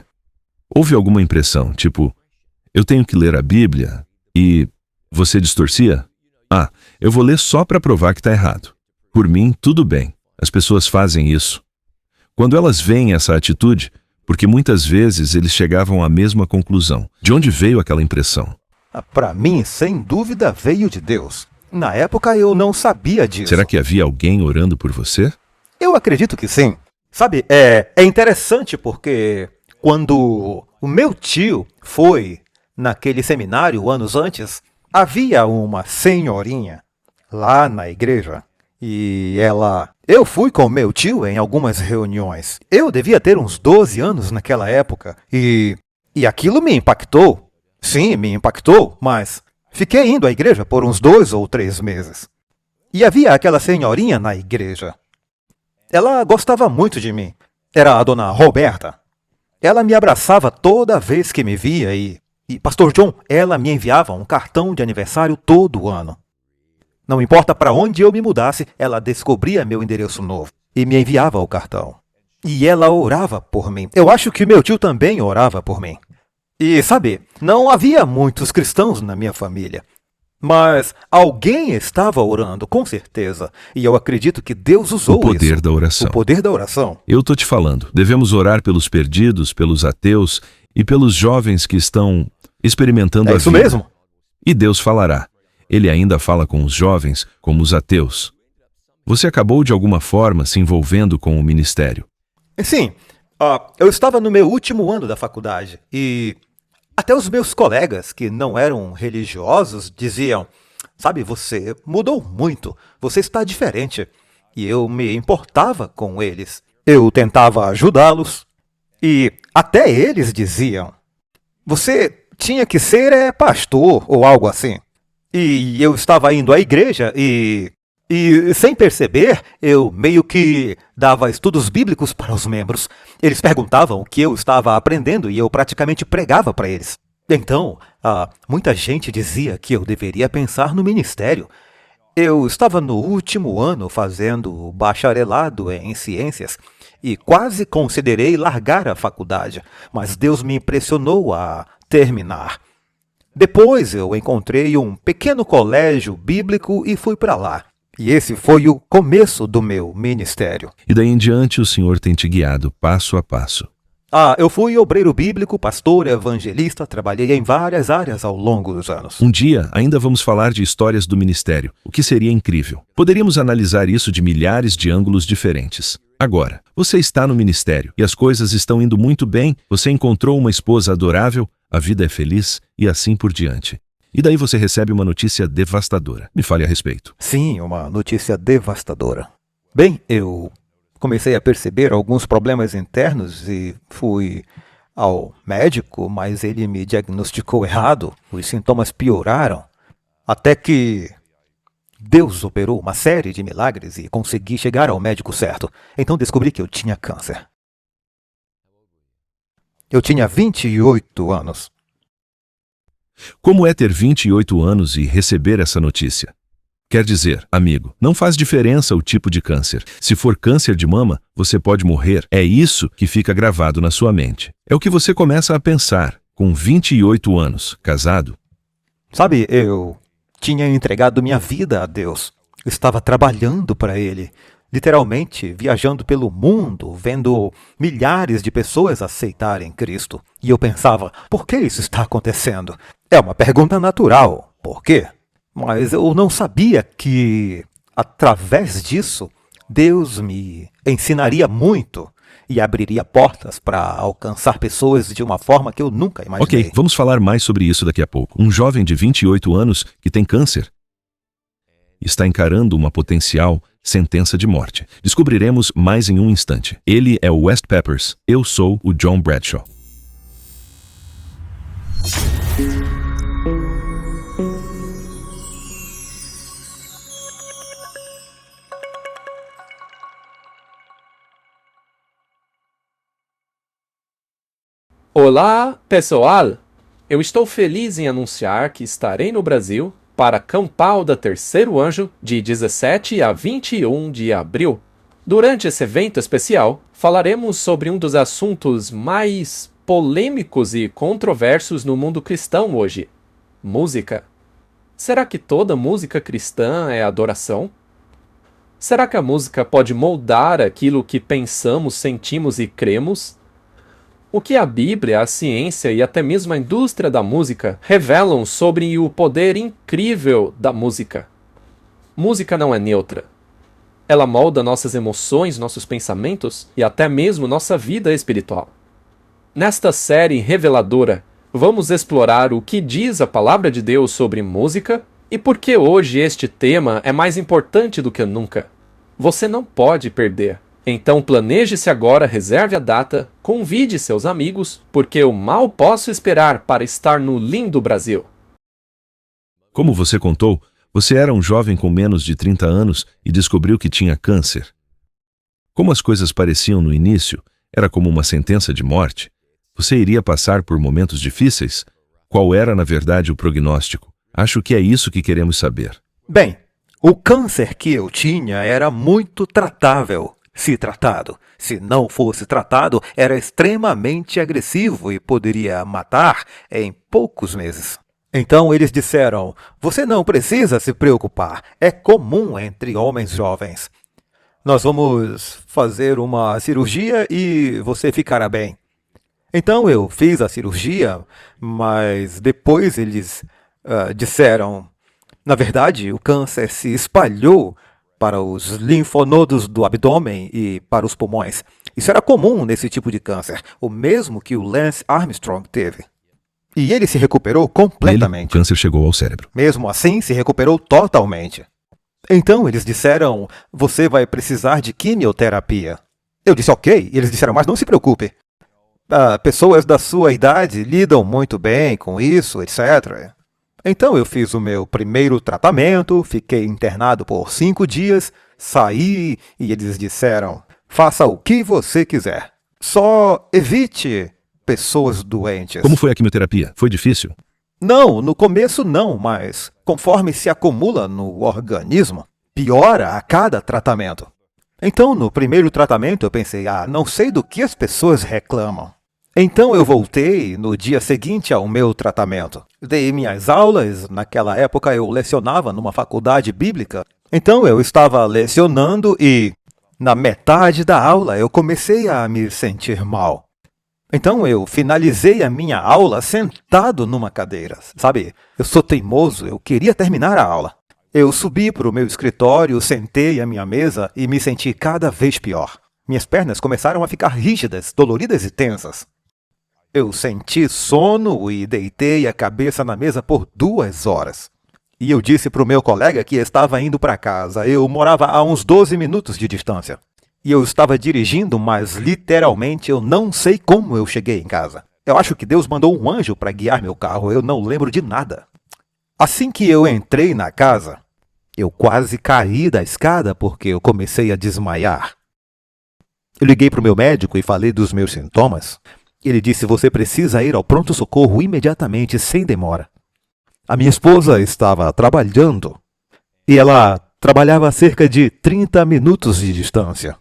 Houve alguma impressão, tipo, eu tenho que ler a Bíblia e você distorcia? Ah, eu vou ler só para provar que está errado. Por mim, tudo bem. As pessoas fazem isso. Quando elas veem essa atitude, porque muitas vezes eles chegavam à mesma conclusão. De onde veio aquela impressão? Para mim, sem dúvida, veio de Deus. Na época eu não sabia disso. Será que havia alguém orando por você? Eu acredito que sim. Sabe, é interessante porque quando o meu tio foi naquele seminário anos antes, havia uma senhorinha lá na igreja e eu fui com meu tio em algumas reuniões. Eu devia ter uns 12 anos naquela época e aquilo me impactou. Sim, me impactou, mas fiquei indo à igreja por uns 2 ou 3 meses. E havia aquela senhorinha na igreja. Ela gostava muito de mim. Era a dona Roberta. Ela me abraçava toda vez que me via e Pastor John, ela me enviava um cartão de aniversário todo ano. Não importa para onde eu me mudasse, ela descobria meu endereço novo e me enviava o cartão. E ela orava por mim. Eu acho que meu tio também orava por mim. E sabe, não havia muitos cristãos na minha família. Mas alguém estava orando, com certeza. E eu acredito que Deus usou O poder isso. da oração. O poder da oração. Eu tô te falando, devemos orar pelos perdidos, pelos ateus e pelos jovens que estão experimentando É a isso vida. mesmo. E Deus falará. Ele ainda fala com os jovens, como os ateus. Você acabou de alguma forma se envolvendo com o ministério. Sim, eu estava no meu último ano da faculdade e até os meus colegas que não eram religiosos diziam: sabe, você mudou muito, você está diferente. E eu me importava com eles. Eu tentava ajudá-los e até eles diziam: você tinha que ser pastor ou algo assim. E eu estava indo à igreja e sem perceber, eu meio que dava estudos bíblicos para os membros. Eles perguntavam o que eu estava aprendendo e eu praticamente pregava para eles. Então, muita gente dizia que eu deveria pensar no ministério. Eu estava no último ano fazendo bacharelado em ciências e quase considerei largar a faculdade, mas Deus me impressionou a terminar. Depois eu encontrei um pequeno colégio bíblico e fui para lá. E esse foi o começo do meu ministério. E daí em diante o Senhor tem te guiado passo a passo. Eu fui obreiro bíblico, pastor, evangelista, trabalhei em várias áreas ao longo dos anos. Um dia ainda vamos falar de histórias do ministério, o que seria incrível. Poderíamos analisar isso de milhares de ângulos diferentes. Agora, você está no ministério e as coisas estão indo muito bem, você encontrou uma esposa adorável, a vida é feliz e assim por diante. E daí você recebe uma notícia devastadora. Me fale a respeito. Sim, uma notícia devastadora. Bem, eu comecei a perceber alguns problemas internos e fui ao médico, mas ele me diagnosticou errado. Os sintomas pioraram, até que Deus operou uma série de milagres e consegui chegar ao médico certo. Então descobri que eu tinha câncer. Eu tinha 28 anos. Como é ter 28 anos e receber essa notícia? Quer dizer, amigo, não faz diferença o tipo de câncer. Se for câncer de mama, você pode morrer. É isso que fica gravado na sua mente. É o que você começa a pensar, com 28 anos, casado. Sabe, eu tinha entregado minha vida a Deus. Eu estava trabalhando para Ele. Literalmente, viajando pelo mundo, vendo milhares de pessoas aceitarem Cristo. E eu pensava, por que isso está acontecendo? É uma pergunta natural. Por quê? Mas eu não sabia que, através disso, Deus me ensinaria muito e abriria portas para alcançar pessoas de uma forma que eu nunca imaginei. Ok, vamos falar mais sobre isso daqui a pouco. Um jovem de 28 anos que tem câncer está encarando uma potencial sentença de morte. Descobriremos mais em um instante. Ele é o West Peppers. Eu sou o John Bradshaw. Olá, pessoal! Eu estou feliz em anunciar que estarei no Brasil para Campal da Terceiro Anjo de 17 a 21 de abril. Durante esse evento especial, falaremos sobre um dos assuntos mais polêmicos e controversos no mundo cristão hoje: música. Será que toda música cristã é adoração? Será que a música pode moldar aquilo que pensamos, sentimos e cremos? O que a Bíblia, a ciência e até mesmo a indústria da música revelam sobre o poder incrível da música? Música não é neutra. Ela molda nossas emoções, nossos pensamentos e até mesmo nossa vida espiritual. Nesta série reveladora, vamos explorar o que diz a Palavra de Deus sobre música e por que hoje este tema é mais importante do que nunca. Você não pode perder. Então planeje-se agora, reserve a data, convide seus amigos, porque eu mal posso esperar para estar no lindo Brasil. Como você contou, você era um jovem com menos de 30 anos e descobriu que tinha câncer. Como as coisas pareciam no início, era como uma sentença de morte. Você iria passar por momentos difíceis? Qual era, na verdade, o prognóstico? Acho que é isso que queremos saber. Bem, o câncer que eu tinha era muito tratável, se tratado. Se não fosse tratado, era extremamente agressivo e poderia matar em poucos meses. Então eles disseram: você não precisa se preocupar, é comum entre homens jovens. Nós vamos fazer uma cirurgia e você ficará bem. Então eu fiz a cirurgia, mas depois eles disseram: na verdade, o câncer se espalhou para os linfonodos do abdômen e para os pulmões. Isso era comum nesse tipo de câncer, o mesmo que o Lance Armstrong teve. E ele se recuperou completamente. O câncer chegou ao cérebro. Mesmo assim, se recuperou totalmente. Então eles disseram: você vai precisar de quimioterapia. Eu disse ok, e eles disseram: mas não se preocupe. Pessoas da sua idade lidam muito bem com isso, etc. Então eu fiz o meu primeiro tratamento, fiquei internado por 5 dias, saí e eles disseram: faça o que você quiser. Só evite pessoas doentes. Como foi a quimioterapia? Foi difícil? Não, no começo não, mas conforme se acumula no organismo, piora a cada tratamento. Então no primeiro tratamento eu pensei: não sei do que as pessoas reclamam. Então eu voltei no dia seguinte ao meu tratamento. Dei minhas aulas, naquela época eu lecionava numa faculdade bíblica. Então eu estava lecionando e, na metade da aula, eu comecei a me sentir mal. Então eu finalizei a minha aula sentado numa cadeira. Sabe, eu sou teimoso, eu queria terminar a aula. Eu subi para o meu escritório, sentei à minha mesa e me senti cada vez pior. Minhas pernas começaram a ficar rígidas, doloridas e tensas. Eu senti sono e deitei a cabeça na mesa por 2 horas. E eu disse para o meu colega que estava indo para casa. Eu morava a uns 12 minutos de distância. E eu estava dirigindo, mas literalmente eu não sei como eu cheguei em casa. Eu acho que Deus mandou um anjo para guiar meu carro, eu não lembro de nada. Assim que eu entrei na casa, eu quase caí da escada porque eu comecei a desmaiar. Eu liguei para o meu médico e falei dos meus sintomas. Ele disse: você precisa ir ao pronto-socorro imediatamente, sem demora. A minha esposa estava trabalhando e ela trabalhava a cerca de 30 minutos de distância.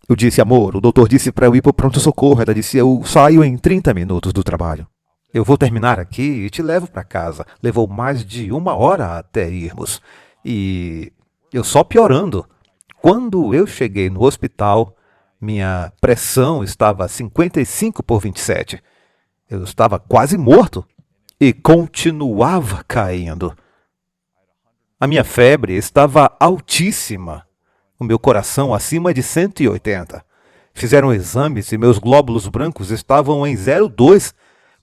Eu disse: amor, o doutor disse para eu ir para o pronto-socorro. Ela disse: eu saio em 30 minutos do trabalho. Eu vou terminar aqui e te levo para casa. Levou mais de 1 hora até irmos. E eu só piorando. Quando eu cheguei no hospital, minha pressão estava 55/27. Eu estava quase morto e continuava caindo. A minha febre estava altíssima. O meu coração acima de 180. fizeram exames e meus glóbulos brancos estavam em 0,2,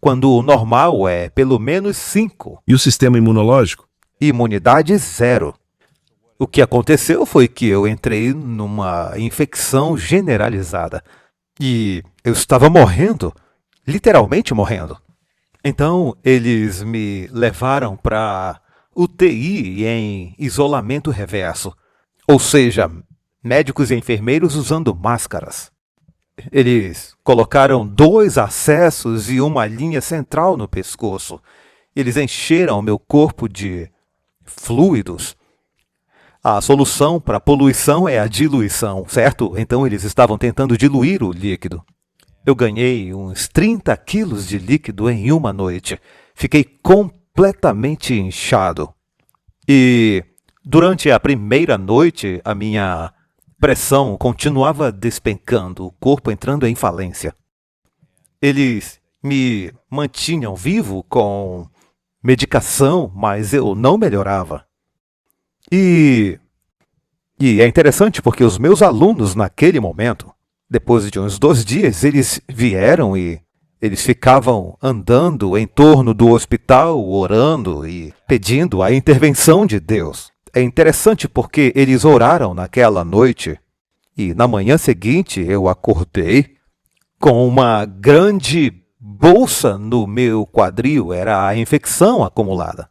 quando o normal é pelo menos 5. E o sistema imunológico? Imunidade 0. O que aconteceu foi que eu entrei numa infecção generalizada e eu estava morrendo, literalmente morrendo. Então eles me levaram para UTI em isolamento reverso, ou seja, médicos e enfermeiros usando máscaras. Eles colocaram 2 acessos e uma linha central no pescoço. Eles encheram meu corpo de fluidos. A solução para a poluição é a diluição, certo? Então eles estavam tentando diluir o líquido. Eu ganhei uns 30 quilos de líquido em uma noite. Fiquei completamente inchado. E durante a primeira noite, a minha pressão continuava despencando, o corpo entrando em falência. Eles me mantinham vivo com medicação, mas eu não melhorava. E é interessante porque os meus alunos naquele momento, depois de uns 2 dias, eles vieram e eles ficavam andando em torno do hospital, orando e pedindo a intervenção de Deus. É interessante porque eles oraram naquela noite e na manhã seguinte eu acordei com uma grande bolsa no meu quadril, era a infecção acumulada.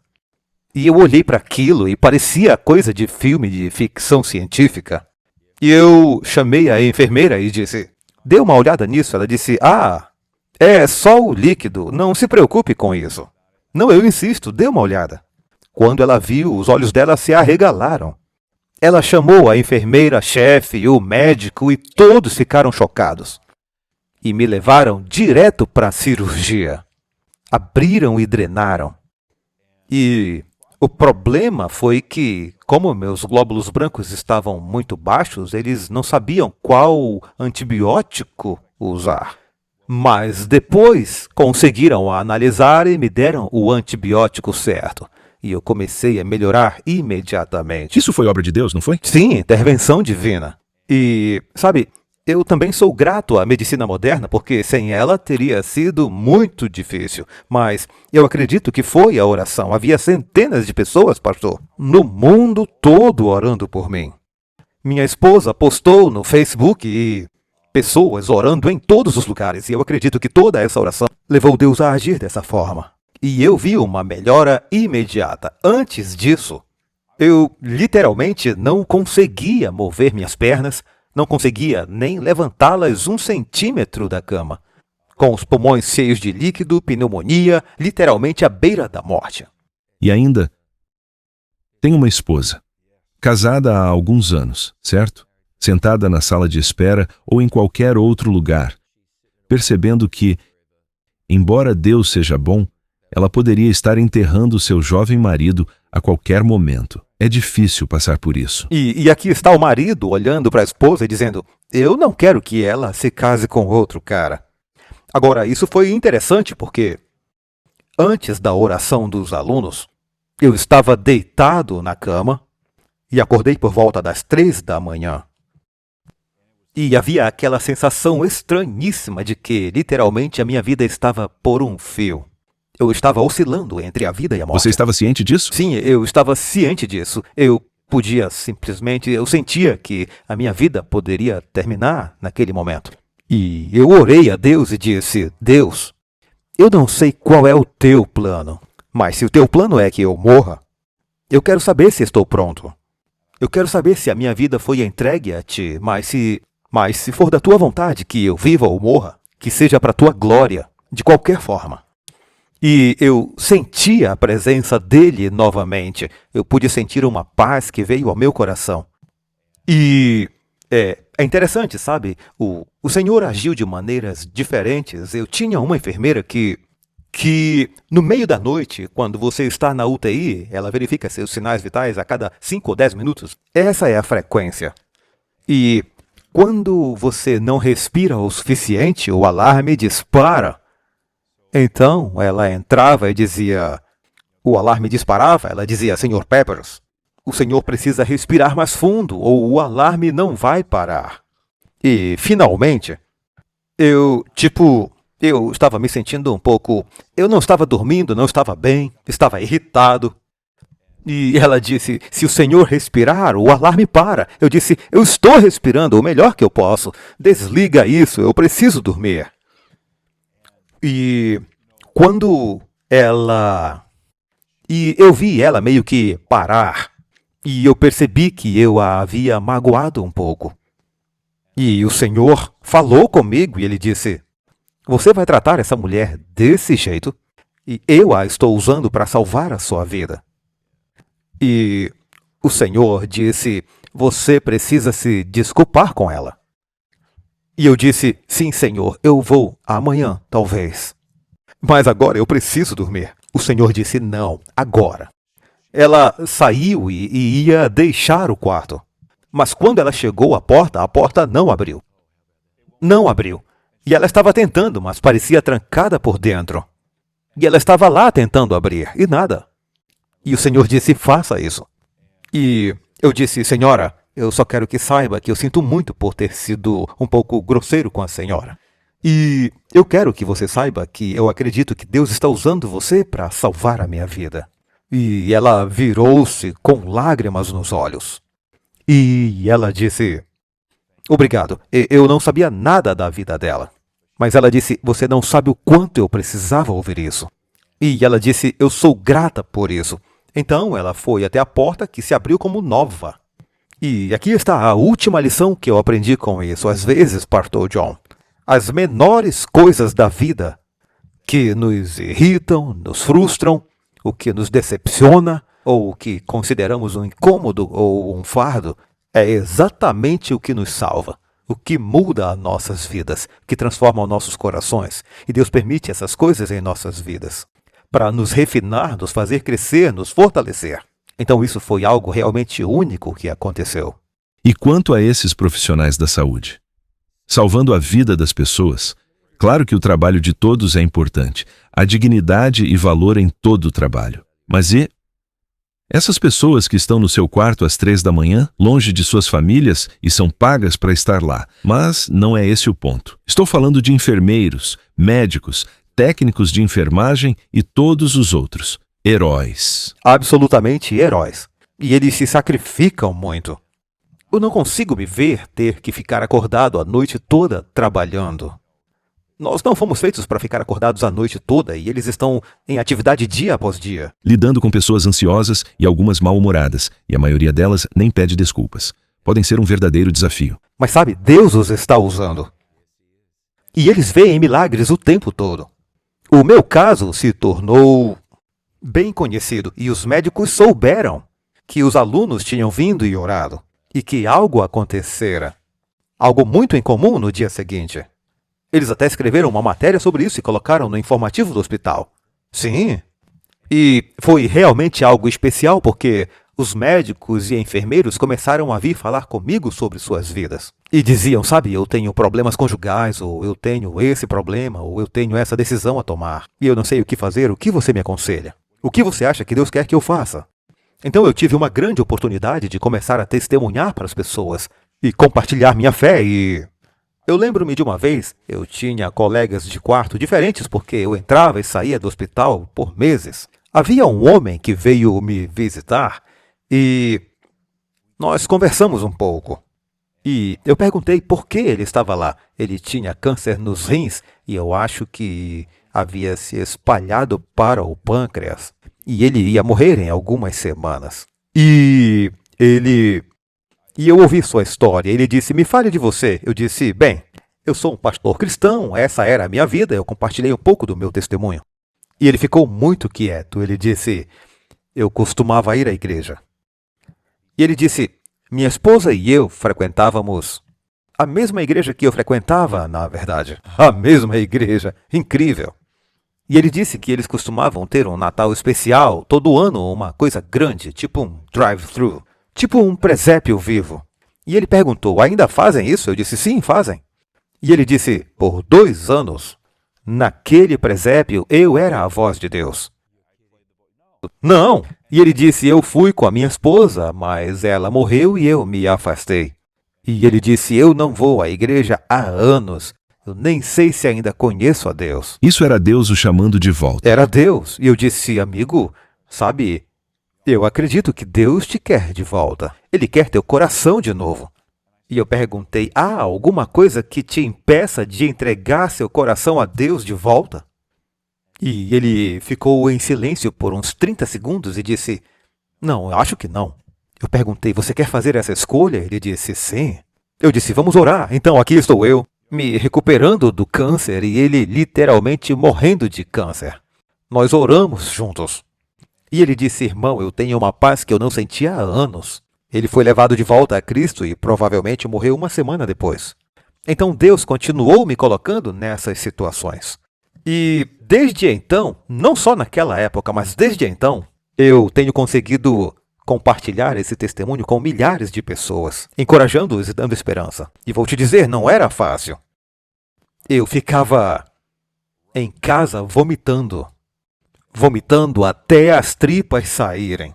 E eu olhei para aquilo e parecia coisa de filme de ficção científica. E eu chamei a enfermeira e disse, dê uma olhada nisso. Ela disse, é só o líquido, não se preocupe com isso. Não, eu insisto, dê uma olhada. Quando ela viu, os olhos dela se arregalaram. Ela chamou a enfermeira-chefe, o médico e todos ficaram chocados. E me levaram direto para a cirurgia. Abriram e drenaram. E o problema foi que, como meus glóbulos brancos estavam muito baixos, eles não sabiam qual antibiótico usar. Mas depois conseguiram analisar e me deram o antibiótico certo. E eu comecei a melhorar imediatamente. Isso foi obra de Deus, não foi? Sim, intervenção divina. E, sabe, eu também sou grato à medicina moderna, porque sem ela teria sido muito difícil. Mas eu acredito que foi a oração. Havia centenas de pessoas, pastor, no mundo todo orando por mim. Minha esposa postou no Facebook e pessoas orando em todos os lugares. E eu acredito que toda essa oração levou Deus a agir dessa forma. E eu vi uma melhora imediata. Antes disso, eu literalmente não conseguia mover minhas pernas, não conseguia nem levantá-las 1 centímetro da cama. Com os pulmões cheios de líquido, pneumonia, literalmente à beira da morte. E ainda tem uma esposa, casada há alguns anos, certo? Sentada na sala de espera ou em qualquer outro lugar, percebendo que, embora Deus seja bom, ela poderia estar enterrando seu jovem marido a qualquer momento. É difícil passar por isso. E aqui está o marido olhando para a esposa e dizendo, eu não quero que ela se case com outro cara. Agora, isso foi interessante porque, antes da oração dos alunos, eu estava deitado na cama e acordei por volta das 3 da manhã. E havia aquela sensação estranhíssima de que, literalmente, a minha vida estava por um fio. Eu estava oscilando entre a vida e a morte. Você estava ciente disso? Sim, eu estava ciente disso. Eu sentia que a minha vida poderia terminar naquele momento. E eu orei a Deus e disse, Deus, eu não sei qual é o teu plano, mas se o teu plano é que eu morra, eu quero saber se estou pronto. Eu quero saber se a minha vida foi entregue a ti, mas se for da tua vontade que eu viva ou morra, que seja para a tua glória, de qualquer forma. E eu sentia a presença dele novamente. Eu pude sentir uma paz que veio ao meu coração. E é interessante, sabe? O Senhor agiu de maneiras diferentes. Eu tinha uma enfermeira que no meio da noite, quando você está na UTI, ela verifica seus sinais vitais a cada 5 ou 10 minutos. Essa é a frequência. E quando você não respira o suficiente, o alarme dispara. Então, ela entrava e dizia, o alarme disparava, ela dizia, Sr. Peppers, o senhor precisa respirar mais fundo ou o alarme não vai parar. E, finalmente, eu estava me sentindo um pouco... Eu não estava dormindo, não estava bem, estava irritado. E ela disse, se o senhor respirar, o alarme para. Eu disse, eu estou respirando o melhor que eu posso. Desliga isso, eu preciso dormir. E quando ela... E eu vi ela meio que parar. E eu percebi que eu a havia magoado um pouco. E o senhor falou comigo e ele disse, você vai tratar essa mulher desse jeito? E eu a estou usando para salvar a sua vida. E o senhor disse, você precisa se desculpar com ela. E eu disse, sim, senhor, eu vou amanhã, talvez. Mas agora eu preciso dormir. O senhor disse, não, agora. Ela saiu e ia deixar o quarto. Mas quando ela chegou à porta, a porta não abriu. Não abriu. E ela estava tentando, mas parecia trancada por dentro. E ela estava lá tentando abrir, e nada. E o senhor disse, faça isso. E eu disse, senhora, eu só quero que saiba que eu sinto muito por ter sido um pouco grosseiro com a senhora. E eu quero que você saiba que eu acredito que Deus está usando você para salvar a minha vida. E ela virou-se com lágrimas nos olhos. E ela disse, obrigado, eu não sabia nada da vida dela. Mas ela disse, você não sabe o quanto eu precisava ouvir isso. E ela disse, eu sou grata por isso. Então ela foi até a porta que se abriu como nova. E aqui está a última lição que eu aprendi com isso. Às vezes, Pastor John, as menores coisas da vida que nos irritam, nos frustram, o que nos decepciona, ou o que consideramos um incômodo ou um fardo, é exatamente o que nos salva, o que muda as nossas vidas, que transforma os nossos corações. E Deus permite essas coisas em nossas vidas, para nos refinar, nos fazer crescer, nos fortalecer. Então isso foi algo realmente único que aconteceu. E quanto a esses profissionais da saúde? Salvando a vida das pessoas, claro que o trabalho de todos é importante, há dignidade e valor em todo o trabalho. Mas e essas pessoas que estão no seu quarto às 3 da manhã, longe de suas famílias e são pagas para estar lá? Mas não é esse o ponto. Estou falando de enfermeiros, médicos, técnicos de enfermagem e todos os outros. Heróis. Absolutamente heróis. E eles se sacrificam muito. Eu não consigo me ver ter que ficar acordado a noite toda trabalhando. Nós não fomos feitos para ficar acordados a noite toda e eles estão em atividade dia após dia. Lidando com pessoas ansiosas e algumas mal-humoradas, e a maioria delas nem pede desculpas. Podem ser um verdadeiro desafio. Mas sabe, Deus os está usando. E eles veem milagres o tempo todo. O meu caso se tornou bem conhecido e os médicos souberam que os alunos tinham vindo e orado e que algo acontecera. Algo muito incomum no dia seguinte. Eles até escreveram uma matéria sobre isso e colocaram no informativo do hospital. Sim. E foi realmente algo especial porque os médicos e enfermeiros começaram a vir falar comigo sobre suas vidas. E diziam, sabe, eu tenho problemas conjugais, ou eu tenho esse problema, ou eu tenho essa decisão a tomar. E eu não sei o que fazer, o que você me aconselha? O que você acha que Deus quer que eu faça? Então eu tive uma grande oportunidade de começar a testemunhar para as pessoas e compartilhar minha fé e... Eu lembro-me de uma vez, eu tinha colegas de quarto diferentes porque eu entrava e saía do hospital por meses. Havia um homem que veio me visitar e nós conversamos um pouco. E eu perguntei por que ele estava lá. Ele tinha câncer nos rins e eu acho que havia se espalhado para o pâncreas. E ele ia morrer em algumas semanas. E eu ouvi sua história. Ele disse, me fale de você. Eu disse, bem, eu sou um pastor cristão, essa era a minha vida. Eu compartilhei um pouco do meu testemunho. E ele ficou muito quieto. Ele disse, eu costumava ir à igreja. E ele disse, minha esposa e eu frequentávamos a mesma igreja que eu frequentava, na verdade. A mesma igreja. Incrível. E ele disse que eles costumavam ter um Natal especial, todo ano uma coisa grande, tipo um drive-thru. Tipo um presépio vivo. E ele perguntou, ainda fazem isso? Eu disse, sim, fazem. E ele disse, por 2 anos, naquele presépio eu era a voz de Deus. Não. E ele disse, eu fui com a minha esposa, mas ela morreu e eu me afastei. E ele disse: eu não vou à igreja há anos. Eu nem sei se ainda conheço a Deus. Isso era Deus o chamando de volta. Era Deus. E eu disse: amigo, sabe, eu acredito que Deus te quer de volta. Ele quer teu coração de novo. E eu perguntei: há alguma coisa que te impeça de entregar seu coração a Deus de volta? E ele ficou em silêncio por uns 30 segundos e disse: não, eu acho que não. Eu perguntei: você quer fazer essa escolha? Ele disse: sim. Eu disse: vamos orar. Então aqui estou eu, me recuperando do câncer e ele literalmente morrendo de câncer. Nós oramos juntos. E ele disse: irmão, eu tenho uma paz que eu não sentia há anos. Ele foi levado de volta a Cristo e provavelmente morreu uma semana depois. Então Deus continuou me colocando nessas situações. E desde então, não só naquela época, mas desde então, eu tenho conseguido compartilhar esse testemunho com milhares de pessoas, encorajando-os e dando esperança. E vou te dizer, não era fácil. Eu ficava em casa vomitando até as tripas saírem.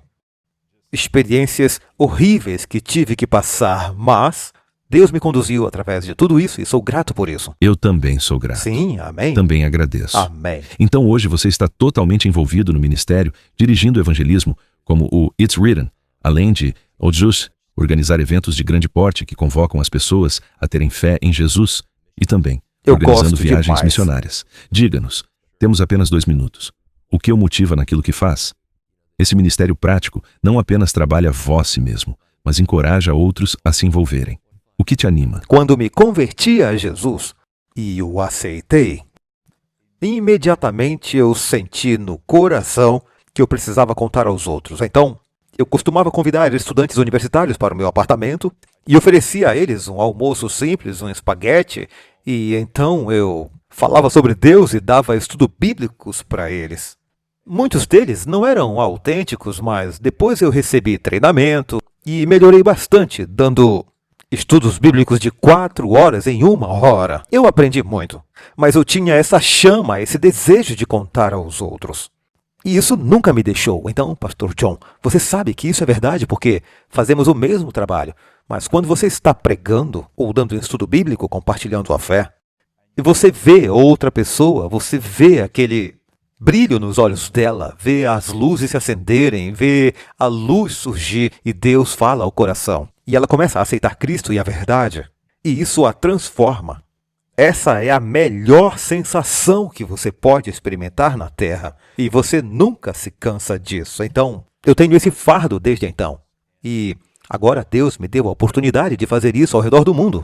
Experiências horríveis que tive que passar, mas Deus me conduziu através de tudo isso e sou grato por isso. Eu também sou grato. Sim, amém. Também agradeço. Amém. Então hoje você está totalmente envolvido no ministério, dirigindo o evangelismo, como o It's Written, além de Ojus, organizar eventos de grande porte que convocam as pessoas a terem fé em Jesus e também Eu organizando gosto viagens demais. missionárias. Diga-nos, temos apenas 2 minutos. O que o motiva naquilo que faz? Esse ministério prático não apenas trabalha vós si mesmo, mas encoraja outros a se envolverem. O que te anima? Quando me converti a Jesus e o aceitei, imediatamente eu senti no coração que eu precisava contar aos outros. Então, eu costumava convidar estudantes universitários para o meu apartamento e oferecia a eles um almoço simples, um espaguete, e então eu falava sobre Deus e dava estudos bíblicos para eles. Muitos deles não eram autênticos, mas depois eu recebi treinamento e melhorei bastante, dando estudos bíblicos de 4 horas em 1 hora. Eu aprendi muito, mas eu tinha essa chama, esse desejo de contar aos outros. E isso nunca me deixou. Então, Pastor John, você sabe que isso é verdade porque fazemos o mesmo trabalho. Mas quando você está pregando ou dando um estudo bíblico, compartilhando a fé, e você vê outra pessoa, você vê aquele brilho nos olhos dela, vê as luzes se acenderem, vê a luz surgir e Deus fala ao coração. E ela começa a aceitar Cristo e a verdade. E isso a transforma. Essa é a melhor sensação que você pode experimentar na Terra. E você nunca se cansa disso. Então, eu tenho esse fardo desde então. E agora Deus me deu a oportunidade de fazer isso ao redor do mundo.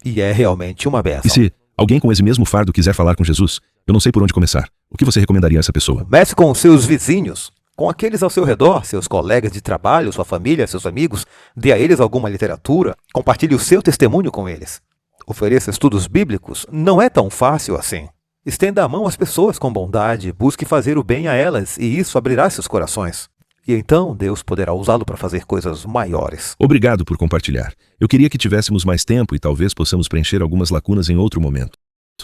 E é realmente uma bênção. E se alguém com esse mesmo fardo quiser falar com Jesus, eu não sei por onde começar. O que você recomendaria a essa pessoa? Comece com os seus vizinhos, com aqueles ao seu redor, seus colegas de trabalho, sua família, seus amigos. Dê a eles alguma literatura. Compartilhe o seu testemunho com eles. Ofereça estudos bíblicos. Não é tão fácil assim. Estenda a mão às pessoas com bondade. Busque fazer o bem a elas e isso abrirá seus corações. E então Deus poderá usá-lo para fazer coisas maiores. Obrigado por compartilhar. Eu queria que tivéssemos mais tempo e talvez possamos preencher algumas lacunas em outro momento.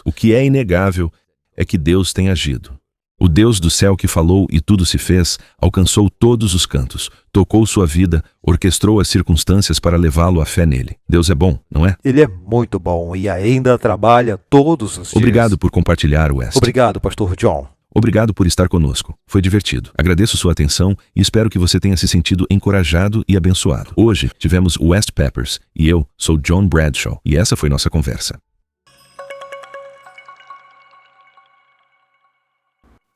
O que é inegável é que Deus tem agido. O Deus do céu que falou e tudo se fez, alcançou todos os cantos, tocou sua vida, orquestrou as circunstâncias para levá-lo à fé nele. Deus é bom, não é? Ele é muito bom e ainda trabalha todos os dias. Obrigado por compartilhar, West. Obrigado, Pastor John. Obrigado por estar conosco. Foi divertido. Agradeço sua atenção e espero que você tenha se sentido encorajado e abençoado. Hoje tivemos West Peppers e eu sou John Bradshaw e essa foi nossa conversa.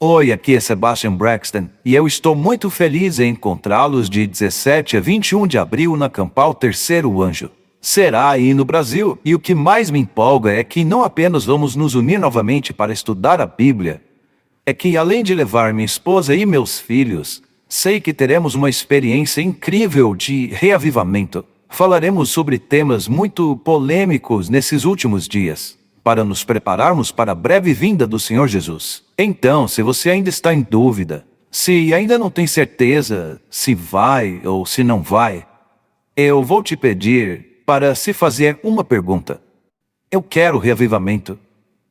Oi, aqui é Sebastian Braxton e eu estou muito feliz em encontrá-los de 17 a 21 de abril na Campal Terceiro Anjo. Será aí no Brasil e o que mais me empolga é que não apenas vamos nos unir novamente para estudar a Bíblia, é que além de levar minha esposa e meus filhos, sei que teremos uma experiência incrível de reavivamento. Falaremos sobre temas muito polêmicos nesses últimos dias, para nos prepararmos para a breve vinda do Senhor Jesus. Então, se você ainda está em dúvida, se ainda não tem certeza se vai ou se não vai, eu vou te pedir para se fazer uma pergunta. Eu quero reavivamento.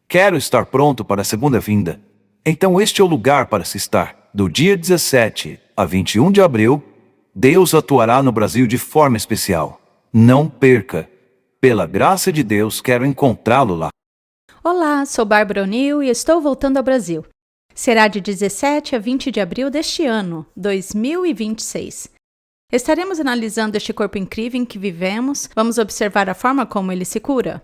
Quero estar pronto para a segunda vinda. Então este é o lugar para se estar. Do dia 17 a 21 de abril, Deus atuará no Brasil de forma especial. Não perca! Pela graça de Deus, quero encontrá-lo lá. Olá, sou Bárbara O'Neill e estou voltando ao Brasil. Será de 17 a 20 de abril deste ano, 2026. Estaremos analisando este corpo incrível em que vivemos, vamos observar a forma como ele se cura.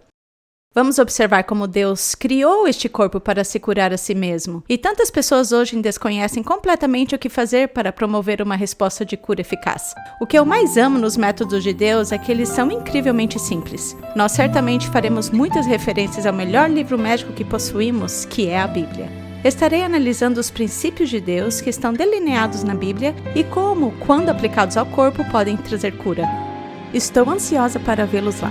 Vamos observar como Deus criou este corpo para se curar a si mesmo. E tantas pessoas hoje desconhecem completamente o que fazer para promover uma resposta de cura eficaz. O que eu mais amo nos métodos de Deus é que eles são incrivelmente simples. Nós certamente faremos muitas referências ao melhor livro médico que possuímos, que é a Bíblia. Estarei analisando os princípios de Deus que estão delineados na Bíblia e como, quando aplicados ao corpo, podem trazer cura. Estou ansiosa para vê-los lá.